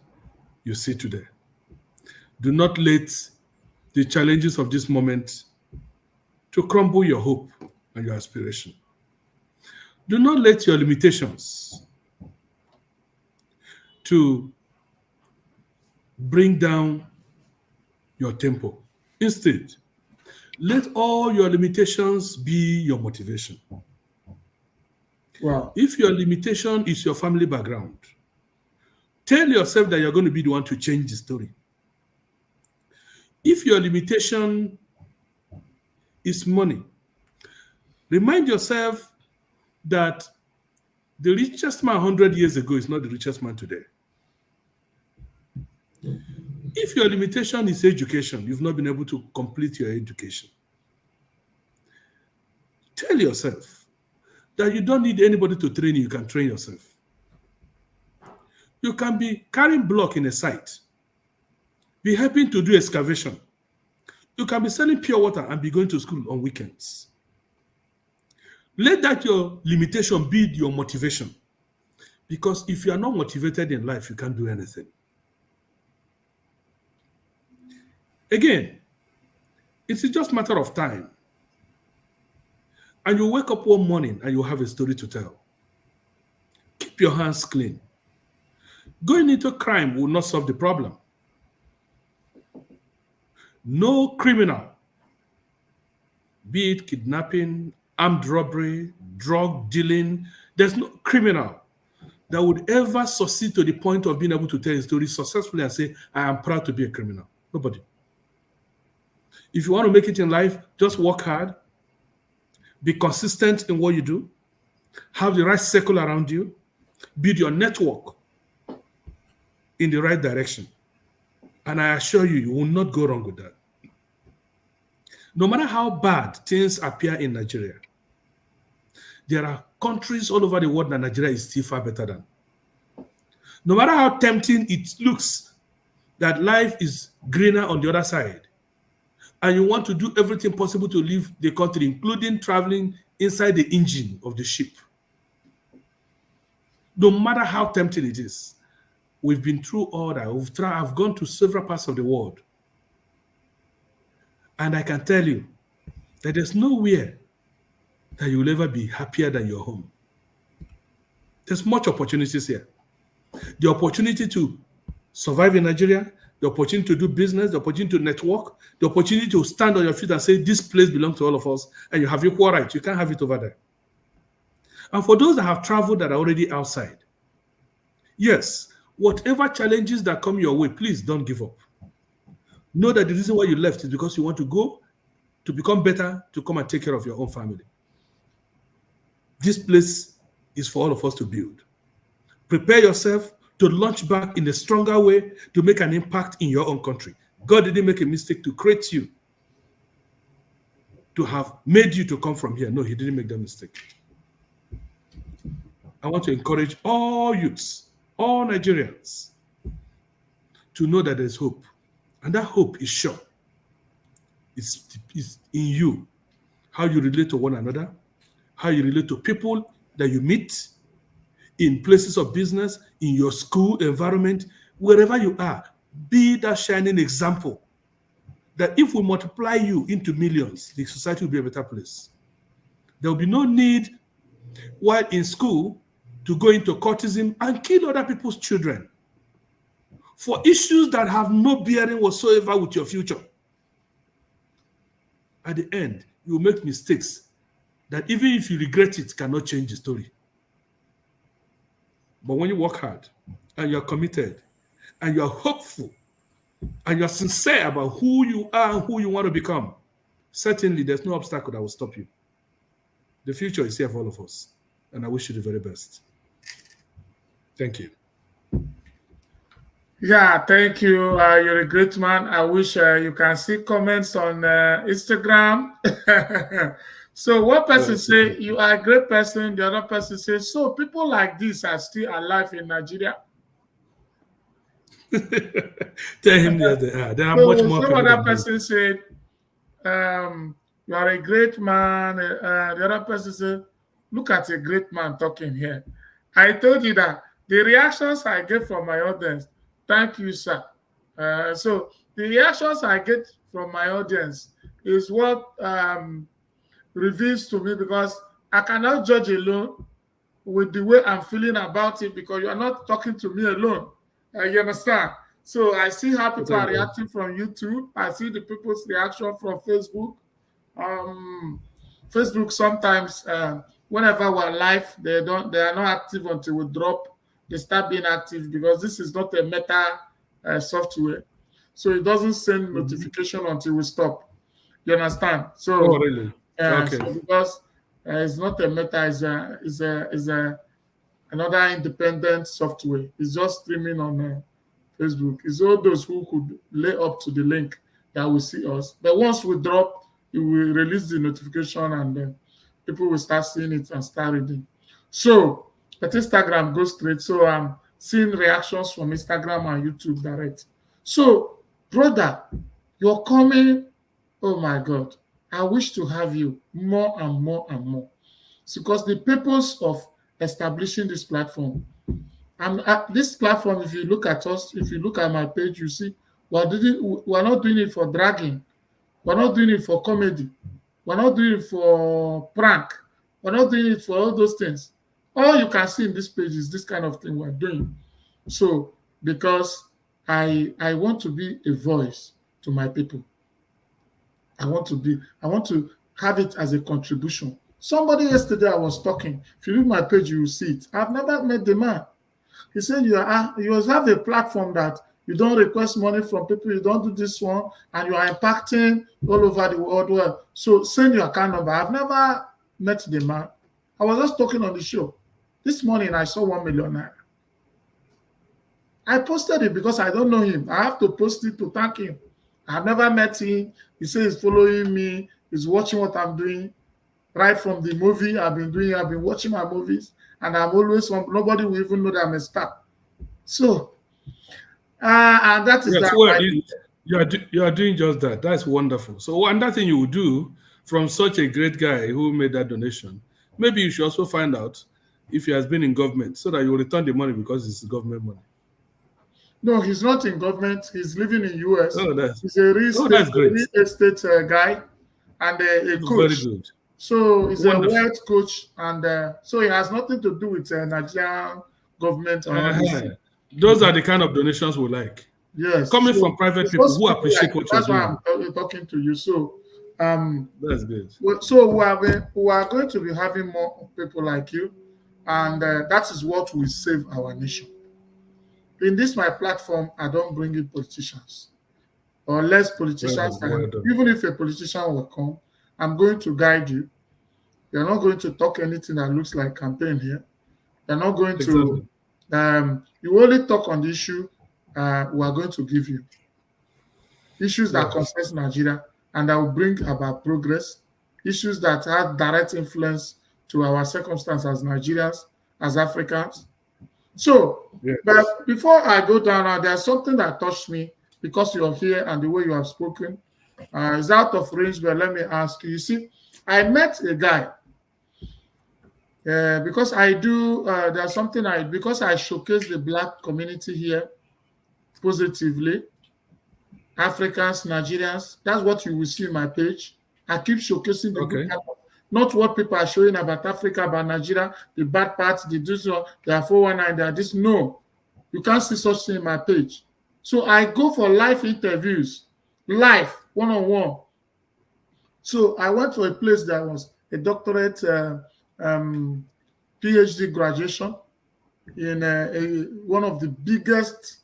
you see today. Do not let the challenges of this moment to crumble your hope and your aspiration. Do not let your limitations to bring down your tempo. Instead, let all your limitations be your motivation. Wow. If your limitation is your family background, tell yourself that you're going to be the one to change the story. If your limitation is money, remind yourself that the richest man 100 years ago is not the richest man today. If your limitation is education, you've not been able to complete your education, tell yourself that you don't need anybody to train you, you can train yourself. You can be carrying block in a site, be helping to do excavation. You can be selling pure water and be going to school on weekends. Let that your limitation be your motivation. Because if you are not motivated in life, you can't do anything. Again, it's just a matter of time. And you wake up one morning and you have a story to tell. Keep your hands clean. Going into crime will not solve the problem. No criminal, be it kidnapping, armed robbery, drug dealing, there's no criminal that would ever succeed to the point of being able to tell a story successfully and say, I am proud to be a criminal. Nobody. If you want to make it in life, just work hard, be consistent in what you do, have the right circle around you, build your network in the right direction. And I assure you, you will not go wrong with that. No matter how bad things appear in Nigeria, there are countries all over the world that Nigeria is still far better than. No matter how tempting it looks that life is greener on the other side, and you want to do everything possible to leave the country, including traveling inside the engine of the ship. No matter how tempting it is, we've been through all that. I've gone to several parts of the world. And I can tell you that there's nowhere that you will ever be happier than your home. There's much opportunities here. The opportunity to survive in Nigeria, the opportunity to do business, the opportunity to network, the opportunity to stand on your feet and say, this place belongs to all of us, and you have equal rights. You can't have it over there. And for those that have traveled that are already outside, yes, whatever challenges that come your way, please don't give up. Know that the reason why you left is because you want to go to become better, to come and take care of your own family. This place is for all of us to build. Prepare yourself to launch back in a stronger way to make an impact in your own country. God didn't make a mistake to create you, to have made you to come from here. No, he didn't make that mistake. I want to encourage all youths, all Nigerians, to know that there's hope. And that hope is sure. It's in you. How you relate to one another, how you relate to people that you meet, in places of business, in your school environment, wherever you are, be that shining example that if we multiply you into millions, the society will be a better place. There will be no need while in school to go into courtism and kill other people's children for issues that have no bearing whatsoever with your future. At the end, you will make mistakes that even if you regret it, cannot change the story. But when you work hard and you're committed and you're hopeful and you're sincere about who you are and who you want to become, certainly there's no obstacle that will stop you. The future is here for all of us, and I wish you the very best. Thank you. Yeah, thank you. You're a great man. I wish you can see comments on Instagram. So one person say you are a great person. The other person says, so people like this are still alive in Nigeria. Tell him that they are. There are So much more some people. other person said, you are a great man. The other person said, look at a great man talking here. I told you that the reactions I get from my audience, thank you, sir. So the reactions I get from my audience is what reveals to me, because I cannot judge alone with the way I'm feeling about it, because you are not talking to me alone. You understand? So I see how people are reacting from YouTube. I see the people's reaction from Facebook. Facebook sometimes, whenever we're live, they are not active until we drop. They start being active because this is not a meta software, so it doesn't send notification until we stop. You understand? So, oh, really? Okay. So because it's not a meta, is a another independent software. It's just streaming on Facebook. It's all those who could lay up to the link that will see us. But once we drop, it will release the notification, and then people will start seeing it and start reading. So, but Instagram goes straight. So I'm seeing reactions from Instagram and YouTube direct. So, brother, you're coming. Oh my God. I wish to have you more and more and more. It's because the purpose of establishing this platform This platform, if you look at us, if you look at my page, you see we're not doing it for dragging. We're not doing it for comedy. We're not doing it for prank. We're not doing it for all those things. All you can see in this page is this kind of thing we're doing. So, because I want to be a voice to my people. I want to have it as a contribution. Somebody yesterday I was talking. If you look my page, you will see it. I've never met the man. He said you have a platform that you don't request money from people, you don't do this one, and you are impacting all over the world. Well, so send your account number. I've never met the man. I was just talking on the show. This morning I saw 1 million naira. I posted it because I don't know him. I have to post it to thank him. I've never met him. He says he's following me, he's watching what I'm doing. Right from the movie I've been watching my movies, and I'm always nobody will even know that I'm a star. So, and that is yes, that. well, you are doing just that. That's wonderful. So, another thing you would do from such a great guy who made that donation, maybe you should also find out if he has been in government so that you will return the money because it's government money. No, he's not in government. He's living in US. Oh, He's a real estate guy and a coach. Very good. So he's Wonderful. a wealth coach, and so he has nothing to do with Nigerian government or all this. Those are the kind of donations we like. Yes, coming from private people who appreciate what you're doing. That's why I'm talking to you. So that's good. So we are going to be having more people like you, and that is what will save our nation. In this my platform, I don't bring in politicians or less politicians. Even if a politician will come, I'm going to guide you. You're not going to talk anything that looks like campaign here. You're not going to. You only talk on the issue we are going to give you. Issues that concern Nigeria and that will bring about progress. Issues that have direct influence to our circumstance as Nigerians, as Africans. So, but before I go down, there's something that touched me because you're here and the way you have spoken is out of range. But let me ask you. You see, I met a guy because I do. There's something because I showcase the Black community here positively. Africans, Nigerians. That's what you will see in my page. I keep showcasing the good part, not what people are showing about Africa, about Nigeria, the bad parts, the this one, they are 419, they are this. No, you can't see such thing in my page. So I go for live interviews, live, one-on-one. So I went to a place that was a doctorate, PhD graduation in one of the biggest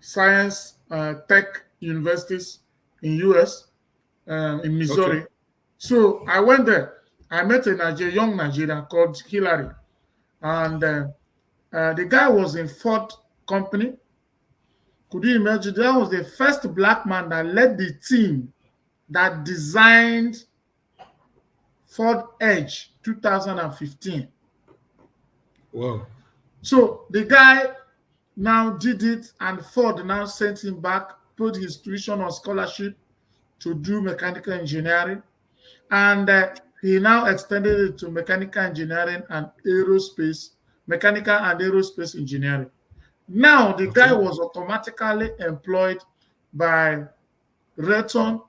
science tech universities in US, in Missouri. So I went there. I met a young Nigerian called Hillary. And the guy was in Ford company. Could you imagine? That was the first Black man that led the team that designed Ford Edge 2015. Wow. So the guy now did it, and Ford now sent him back, put his tuition on scholarship to do mechanical engineering, and he now extended it to mechanical engineering and aerospace, mechanical and aerospace engineering. Now the guy was automatically employed by Reton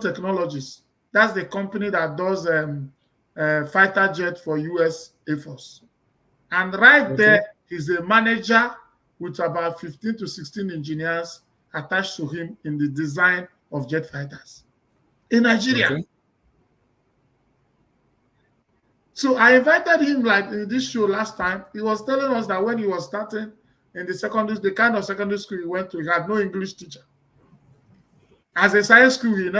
Technologies. That's the company that does fighter jet for US Air Force. And right there, he's a manager with about 15 to 16 engineers attached to him in the design of jet fighters in Nigeria. So I invited him, like in this show last time. He was telling us that when he was starting in the kind of secondary school he went to, he had no English teacher. As a science student, he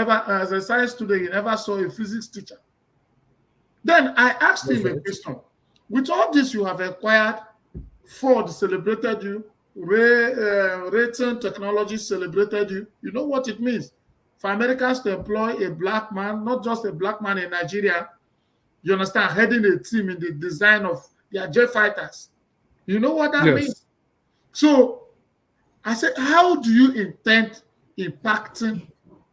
never saw a physics teacher. Then I asked him a question. With all this you have acquired, Ford celebrated you, Raytheon Technology celebrated you. You know what it means for Americans to employ a Black man, not just a Black man in Nigeria, you understand, heading a team in the design of their jet fighters. You know what that means? So I said, how do you intend impacting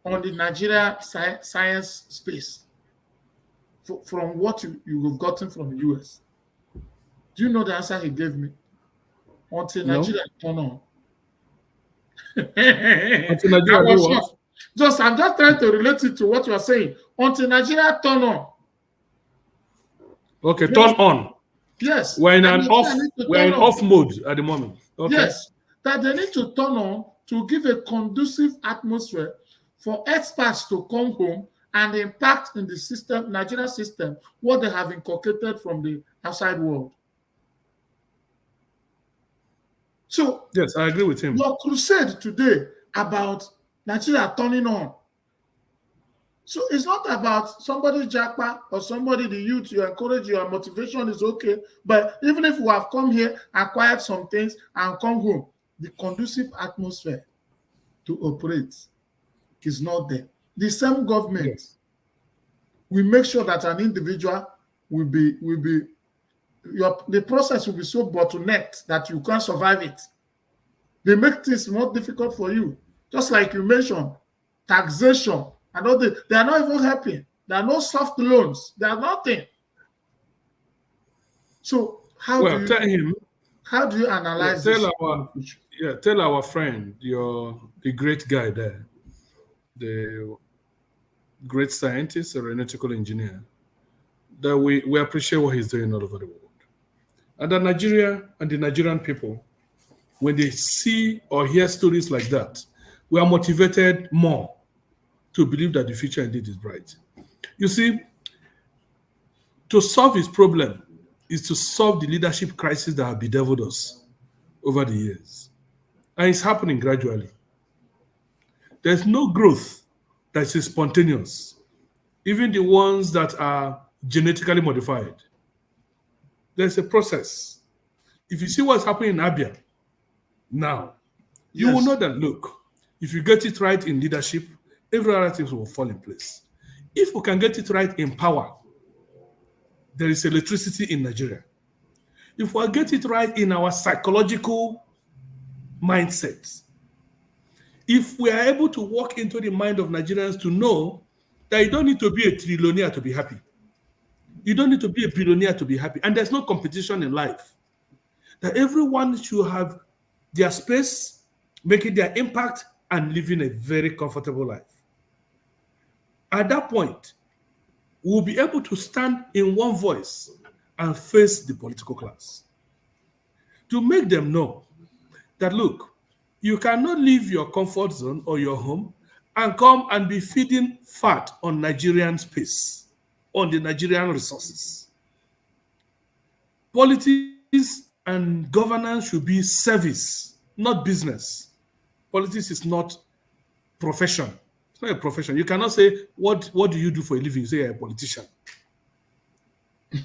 on the Nigeria science space from what you've gotten from the US? Do you know the answer he gave me? Until No. Nigeria turn on. Until I Nigeria do was what? shocked. I'm just trying to relate it to what you are saying. Until Nigeria turn on. Okay, Yes. turn on. Yes. We're in And an off. Nigeria need to We're turn in on. off mode at the moment. Okay. Yes, that they need to turn on to give a conducive atmosphere for experts to come home and impact in the system, Nigerian system, what they have inculcated from the outside world. So, Yes, I agree with him. your crusade today about Nigeria turning on. So it's not about somebody jackpot or somebody, the youth, you encourage your motivation is okay. But even if we have come here, acquired some things and come home, the conducive atmosphere to operate is not there. The same government Yes. will make sure that an individual the process will be so bottlenecked that you can't survive it. They make things more difficult for you. Just like you mentioned, taxation and all that. They are not even helping. There are no soft loans. There are nothing. So how do you analyze this? Tell our friend, the great guy there, the great scientist, aeronautical engineer, that we appreciate what he's doing all over the world. And that Nigeria and the Nigerian people, when they see or hear stories like that, we are motivated more to believe that the future indeed is bright. You see, to solve his problem is to solve the leadership crisis that have bedeviled us over the years. And it's happening gradually. There's no growth that is spontaneous, even the ones that are genetically modified. There's a process. If you see what's happening in Abia now, you will know that, look, if you get it right in leadership, every other thing will fall in place. If we can get it right in power, there is electricity in Nigeria. If we get it right in our psychological mindsets, if we are able to walk into the mind of Nigerians to know that you don't need to be a trillionaire to be happy. You don't need to be a billionaire to be happy. And there's no competition in life. That everyone should have their space, making their impact, and living a very comfortable life. At that point, we'll be able to stand in one voice and face the political class. To make them know that, look, you cannot leave your comfort zone or your home and come and be feeding fat on Nigerian space, on the Nigerian resources. Politics and governance should be service, not business. Politics is not profession. It's not a profession. You cannot say, what do you do for a living? You say you're a politician.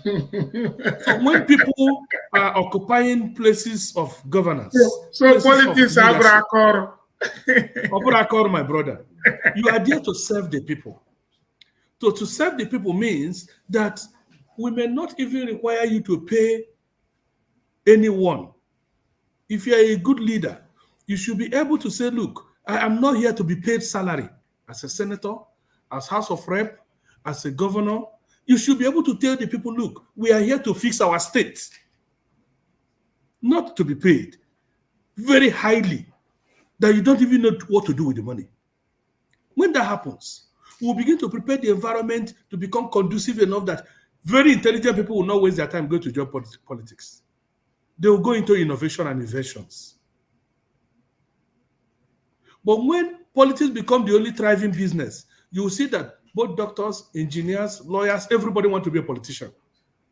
So when people are occupying places of governance, so politics are my brother, you are there to serve the people. So to serve the people means that we may not even require you to pay anyone. If you are a good leader, you should be able to say, look, I am not here to be paid salary as a senator, as House of Rep, as a governor. You should be able to tell the people, look, we are here to fix our state, not to be paid very highly, that you don't even know what to do with the money. When that happens, we'll begin to prepare the environment to become conducive enough that very intelligent people will not waste their time going to join politics. They will go into innovation and inventions. But when politics become the only thriving business, you will see that both doctors, engineers, lawyers, everybody want to be a politician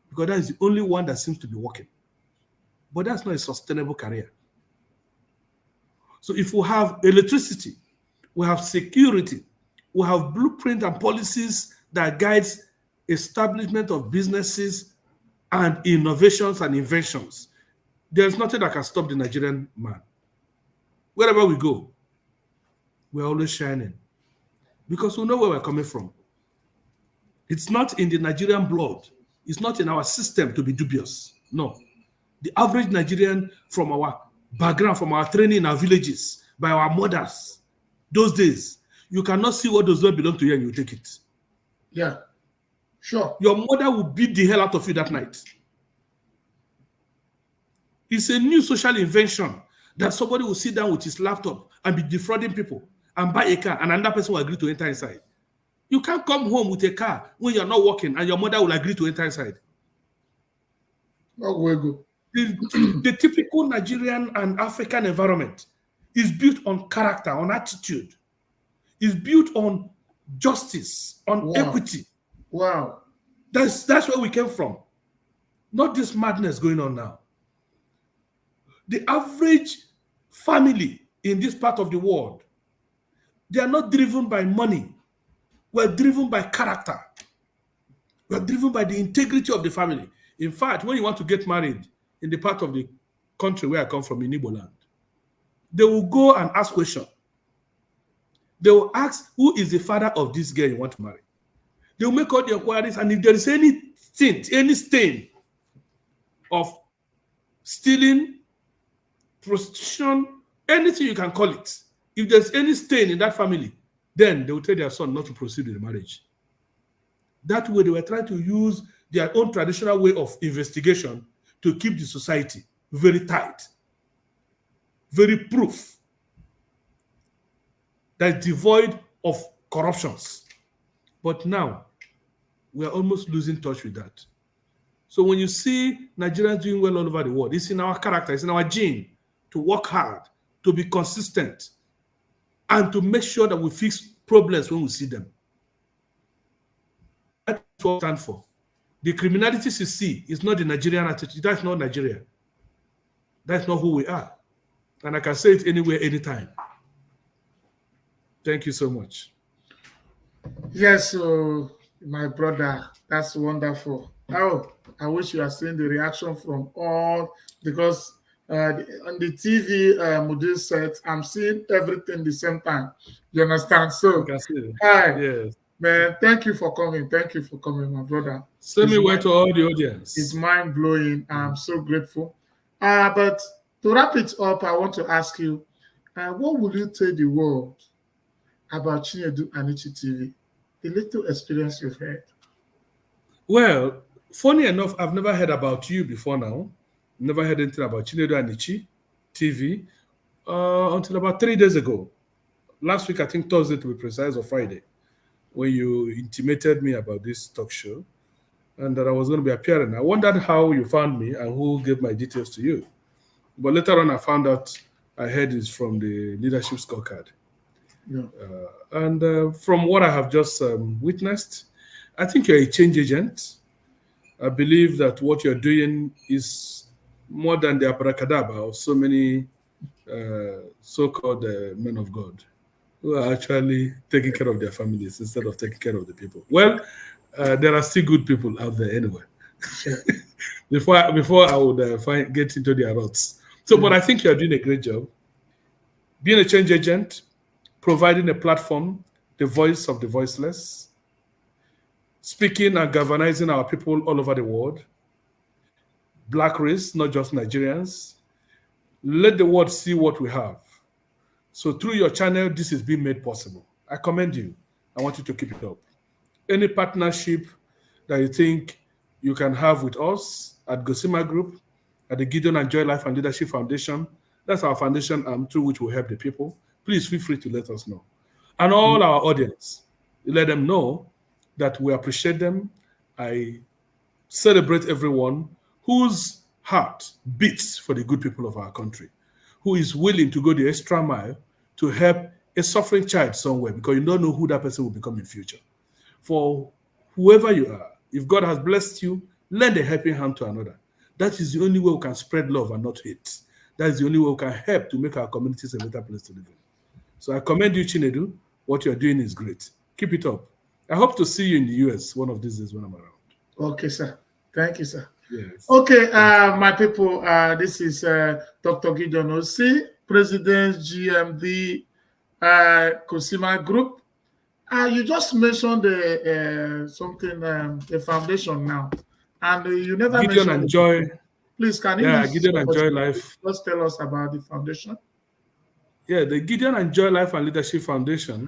because that is the only one that seems to be working. But that's not a sustainable career. So if we have electricity, we have security, we have blueprint and policies that guides establishment of businesses and innovations and inventions, there's nothing that can stop the Nigerian man. Wherever we go, we're always shining because we know where we're coming from. It's not in the Nigerian blood. It's not in our system to be dubious. No. The average Nigerian, from our background, from our training in our villages, by our mothers, those days, you cannot see what does not belong to you and you take it. Yeah, sure. Your mother will beat the hell out of you that night. It's a new social invention that somebody will sit down with his laptop and be defrauding people and buy a car and another person will agree to enter inside. You can't come home with a car when you're not working and your mother will agree to enter inside. Oh, we go. The typical Nigerian and African environment is built on character, on attitude, is built on justice, on equity. Wow. That's where we came from. Not this madness going on now. The average family in this part of the world, they are not driven by money. We're driven by character. We're driven by the integrity of the family. In fact, when you want to get married in the part of the country where I come from, in Igbo land, they will go and ask questions. They will ask, who is the father of this girl you want to marry? They will make all the inquiries, and if there is any stain of stealing, prostitution, anything you can call it, if there's any stain in that family, then they will tell their son not to proceed with the marriage. That way, they were trying to use their own traditional way of investigation to keep the society very tight, very proof, that is devoid of corruptions. But now, we are almost losing touch with that. So when you see Nigerians doing well all over the world, it's in our character, it's in our gene to work hard, to be consistent, and to make sure that we fix problems when we see them. That's what we stand for. The criminality you see is not the Nigerian attitude. That's not Nigeria. That's not who we are. And I can say it anywhere, anytime. Thank you so much. Yes, my brother, that's wonderful. Oh, I wish you are seeing the reaction from all, because on the TV Mudir set, I'm seeing everything the same time. You understand? So, hi, yes, man. Thank you for coming. Thank you for coming, my brother. Send me word to all the audience. It's mind blowing. I'm so grateful. But to wrap it up, I want to ask you, what will you tell the world about Chinedu Anichi TV? The little experience you've had. Well, funny enough, I've never heard about you before now. Never heard anything about Chinedu Anichi TV until about 3 days ago. Last week, I think Thursday to be precise, or Friday, when you intimated me about this talk show and that I was going to be appearing. I wondered how you found me and who gave my details to you. But later on, I found out I heard it from the leadership scorecard. Yeah. And from what I have just witnessed, I think you're a change agent. I believe that what you're doing is more than the abracadabra of so many so-called men of God who are actually taking care of their families instead of taking care of the people. Well, there are still good people out there anyway. before I would get into their roots. So, but I think you're doing a great job. Being a change agent, providing a platform, the voice of the voiceless, speaking and galvanizing our people all over the world, Black race, not just Nigerians. Let the world see what we have. So through your channel, this is being made possible. I commend you. I want you to keep it up. Any partnership that you think you can have with us at Gosima Group, at the Gideon and Joy Life and Leadership Foundation, that's our foundation through which we help the people. Please feel free to let us know. And all our audience, let them know that we appreciate them. I celebrate everyone whose heart beats for the good people of our country, who is willing to go the extra mile to help a suffering child somewhere, because you don't know who that person will become in future. For whoever you are, if God has blessed you, lend a helping hand to another. That is the only way we can spread love and not hate. That is the only way we can help to make our communities a better place to live in. So I commend you, Chinedu. What you're doing is great. Keep it up. I hope to see you in the US one of these days when I'm around. Okay, sir. Thank you, sir. Yes. Okay, my people, this is Dr. Gideon Osi, President GMD Cosima Group. You just mentioned the foundation now, and you never Gideon mentioned and Joy. Please, can you Gideon and Joy Life. Just tell us about the foundation. Yeah, the Gideon and Joy Life and Leadership Foundation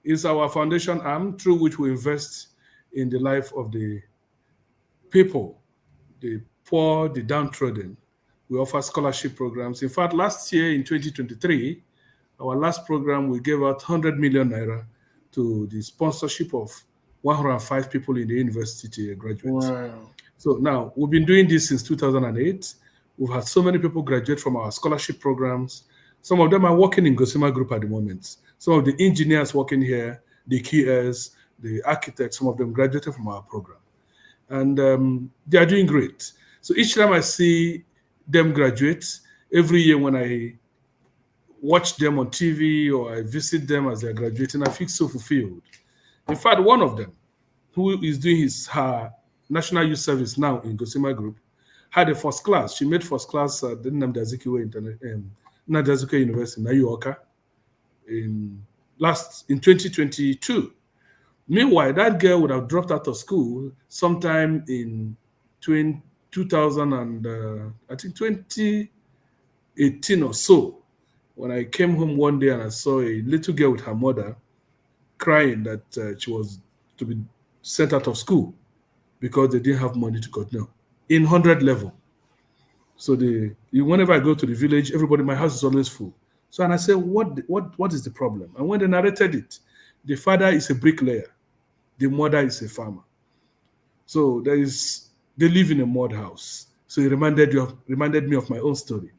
is our foundation arm through which we invest in the life of the people, the poor, the downtrodden, We offer scholarship programs. In fact, last year in 2023, our last program, we gave out 100 million naira to the sponsorship of 105 people in the university to graduate. Wow. So now we've been doing this since 2008. We've had so many people graduate from our scholarship programs. Some of them are working in Gosima Group at the moment. Some of the engineers working here, the QS, the architects, some of them graduated from our program. And they are doing great. So each time I see them graduate, every year when I watch them on TV or I visit them as they're graduating, I feel so fulfilled. In fact, one of them, who is doing her National Youth Service now in Gosima Group, had a first class. She made first class at the Nnamdi Azikiwe University in New in 2022. Meanwhile, that girl would have dropped out of school sometime in 2000 and I think 2018 or so, when I came home one day and I saw a little girl with her mother crying that she was to be sent out of school because they didn't have money to continue in 100 level. So whenever I go to the village, everybody, my house is always full. So and I said, what is the problem? And when they narrated it, the father is a bricklayer, the mother is a farmer. So they live in a mud house. So it reminded me of my own story.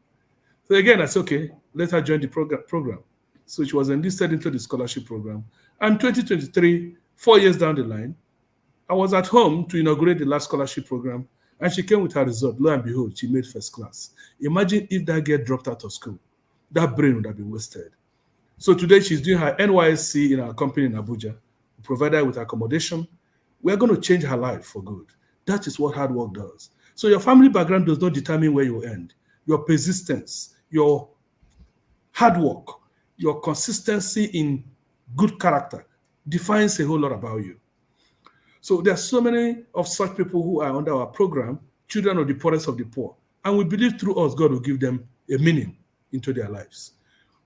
So again, I said, okay, let her join the program. So she was enlisted into the scholarship program. And 2023, 4 years down the line, I was at home to inaugurate the last scholarship program, and she came with her result. Lo and behold, she made first class. Imagine if that girl dropped out of school. That brain would have been wasted. So today she's doing her NYSC in our company in Abuja. We provide her with accommodation. We're going to change her life for good. That is what hard work does. So your family background does not determine where you end. Your persistence, your hard work, your consistency in good character defines a whole lot about you. So there are so many of such people who are under our program, children of the poorest of the poor. And we believe through us, God will give them a meaning into their lives.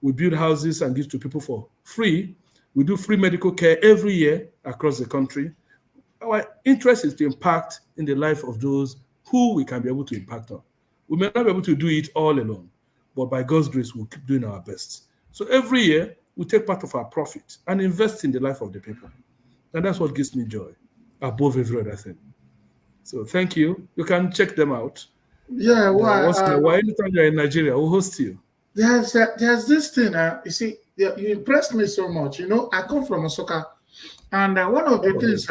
We build houses and give to people for free. We do free medical care every year across the country. Our interest is to impact in the life of those who we can be able to impact on. We may not be able to do it all alone, but by God's grace, we'll keep doing our best. So every year, we take part of our profit and invest in the life of the people. And that's what gives me joy, above every other thing. So thank you. You can check them out. Yeah, once in a while, anytime you're in Nigeria, we'll host you. There's this thing, you see, you impressed me so much. You know, I come from Osoka, and one of the things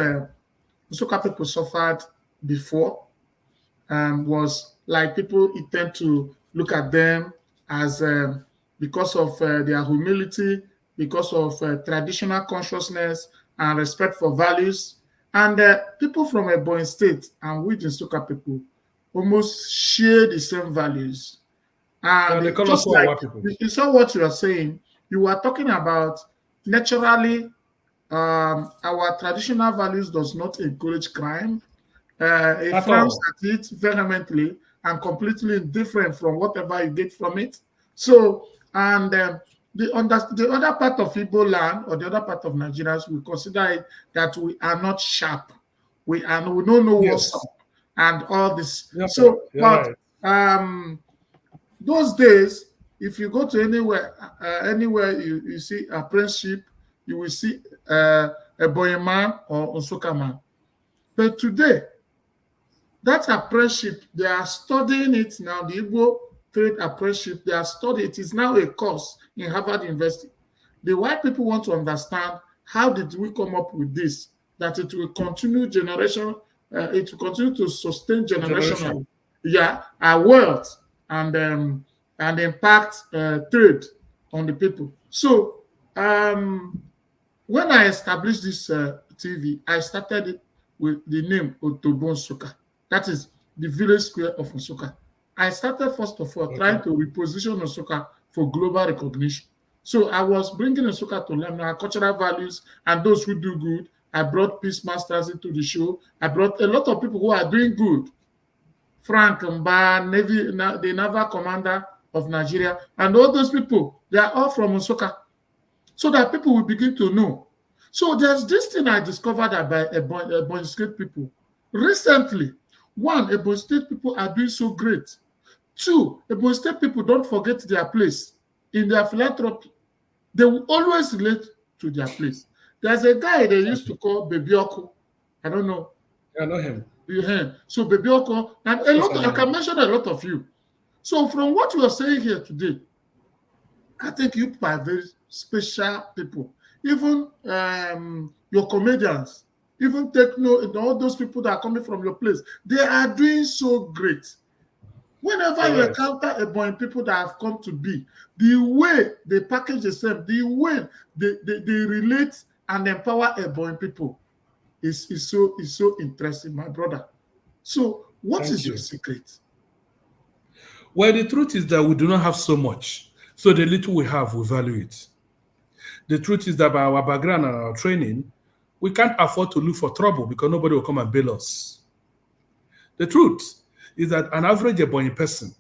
Osoka people suffered before was like people tend to look at them as because of their humility, because of traditional consciousness and respect for values. And people from Ebonyi State and we Nsukka people almost share the same values. And just like you saw what you are saying, you were talking about naturally our traditional values does not encourage crime. It frowns at it vehemently and completely different from whatever you get from it. So, and the other part of Igbo land or the other part of Nigerians, we consider it that we are not sharp. We don't know what's up and all this. Yep. So, but right. Those days, if you go to anywhere you see apprenticeship, you will see a boy man or Nsukka man. But today, that apprenticeship, they are studying it now. The Igbo trade apprenticeship, they are studying it. It is now a course in Harvard University. The white people want to understand how did we come up with this, that it will continue generation, it will continue to sustain generational, our wealth and impact trade on the people. So when I established this TV, I started it with the name Otobo Nsukka. That is the village square of Nsukka. I started first of all trying to reposition Nsukka for global recognition. So I was bringing Nsukka to learn our cultural values and those who do good. I brought peace masters into the show. I brought a lot of people who are doing good. Frank Mba, the naval commander of Nigeria, and all those people, they are all from Nsukka. So that people will begin to know. So there's this thing I discovered about Ebonyi State people. Recently, Ebonyi State people are doing so great. Two, Ebonyi State people don't forget their place in their philanthropy. They will always relate to their place. There's a guy they used to call Baby Oko. I don't know. I know him. So Baby Oko, and Of course, I I know can him. mention a lot of you. So from what you are saying here today, I think you are very special people. Even your comedians, even techno, all those people that are coming from your place, they are doing so great. Whenever you Correct. encounter a bunch of people that have come to be, the way they package themselves, the way they relate and empower a bunch of people is so interesting, my brother. So, what Thank is your you. secret? Well, the truth is that we do not have so much. So the little we have, we value it. The truth is that by our background and our training, we can't afford to look for trouble because nobody will come and bail us. The truth is that an average Ebonyi person,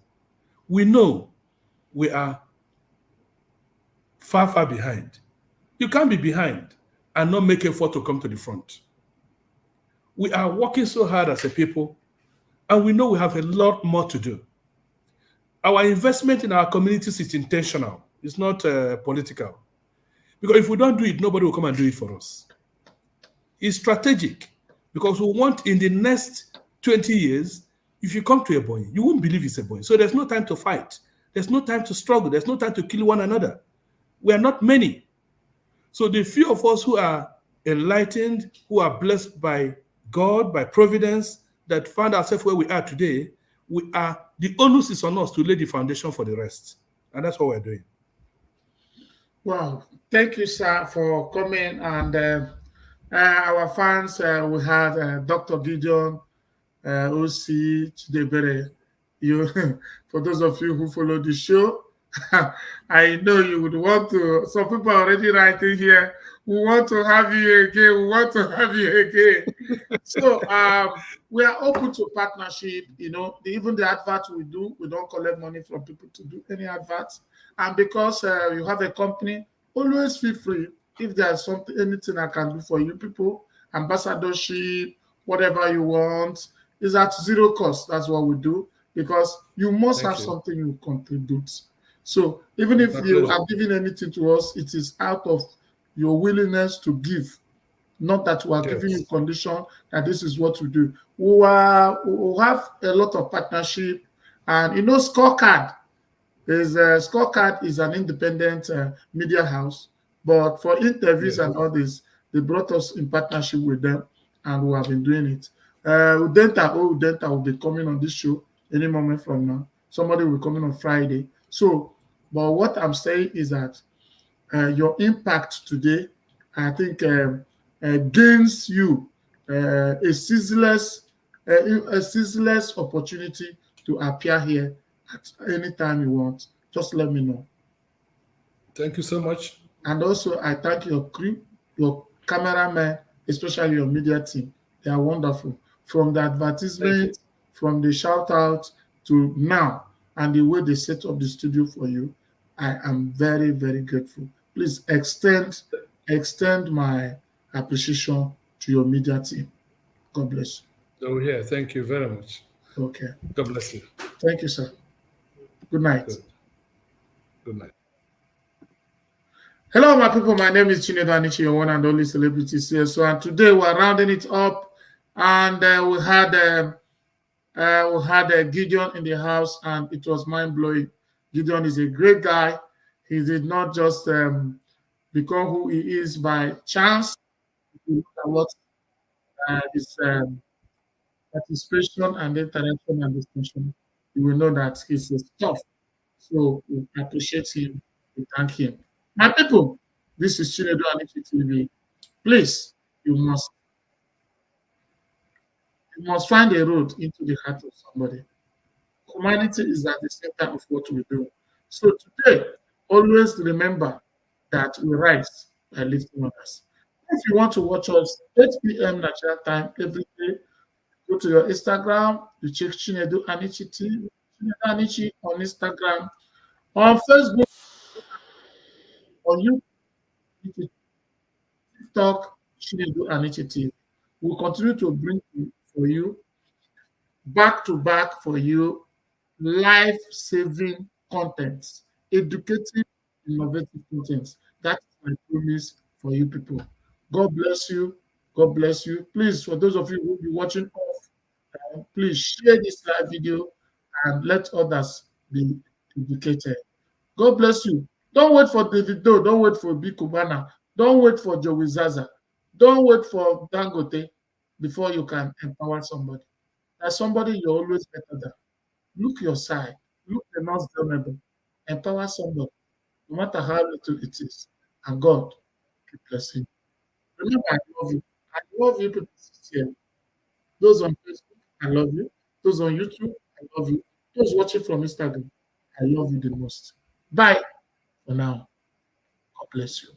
we know we are far, far behind. You can't be behind and not make effort to come to the front. We are working so hard as a people, and we know we have a lot more to do. Our investment in our communities is intentional. It's not political. Because if we don't do it, nobody will come and do it for us. It's strategic because we want in the next 20 years, if you come to a boy, you won't believe it's a boy. So there's no time to fight. There's no time to struggle. There's no time to kill one another. We are not many. So the few of us who are enlightened, who are blessed by God, by providence, that found ourselves where we are today, the onus is on us to lay the foundation for the rest. And that's what we're doing. Wow, thank you, sir, for coming. And our fans, we had Dr. Gideon Osi Chidiebere. You, for those of you who follow the show, I know you would want to. Some people are already writing here. We want to have you again. We want to have you again. So we are open to partnership. Even the adverts we do, we don't collect money from people to do any adverts. And because you have a company, always feel free. If there's anything I can do for you people, ambassadorship, whatever you want, is at zero cost. That's what we do because you must Thank have you. something you contribute. So even It's if my you pleasure. are giving anything to us, it is out of your willingness to give, not that we are giving you Yes. condition that this is what we do. We have a lot of partnership, and Scorecard is an independent media house, but for interviews Yes. and all this, they brought us in partnership with them, and we have been doing it. Udenta will be coming on this show any moment from now. Somebody will be coming on Friday. So, but what I'm saying is that your impact today, I think, gains you a ceaseless opportunity to appear here at any time you want. Just let me know. Thank you so much. And also, I thank your crew, your cameramen, especially your media team. They are wonderful. From the Thank you. advertisement, from the shout out to now, and the way they set up the studio for you, I am very, very grateful. Please extend my appreciation to your media team. God bless Oh, yeah. Thank you very much. you. Okay. God bless you. Thank you, sir. Good night. Good. Good night. Hello, my people. My name is Chinedu Anichi, your one and only celebrity CSO. And today we're rounding it up, and we had Gideon in the house, and it was mind blowing. Gideon is a great guy. He did not just become who he is by chance. If you look at what his participation and interaction and discussion, you will know that he's a stuff. So we appreciate him. We thank him. My people, this is Chinedu Anichi TV. Please, you must find a road into the heart of somebody. Humanity is at the center of what we do. So today, always remember that we rise by lifting others. If you want to watch us 8 p.m. Nigeria time every day, go to your Instagram, you check Chinedu Anichi TV, Chinedu Anichi on Instagram, on Facebook, on YouTube, TikTok, Chinedu Anichi TV. We'll continue to bring for you back to back for you life-saving content, educative, innovative content. That is my promise for you people. God bless you. God bless you. Please, for those of you who will be watching off, please share this live video and let others be educated. God bless you. Don't wait for Davido. Don't wait for Big Cubana. Don't wait for Joey Zaza. Don't wait for Dangote before you can empower somebody. As somebody you're always better than. Look your side. Look the most vulnerable. Empower somebody, no matter how little it is. And God keep blessing. Remember, I love you. I love you people here. Those on Facebook, I love you. Those on YouTube, I love you. Those watching from Instagram, I love you the most. Bye for now. God bless you.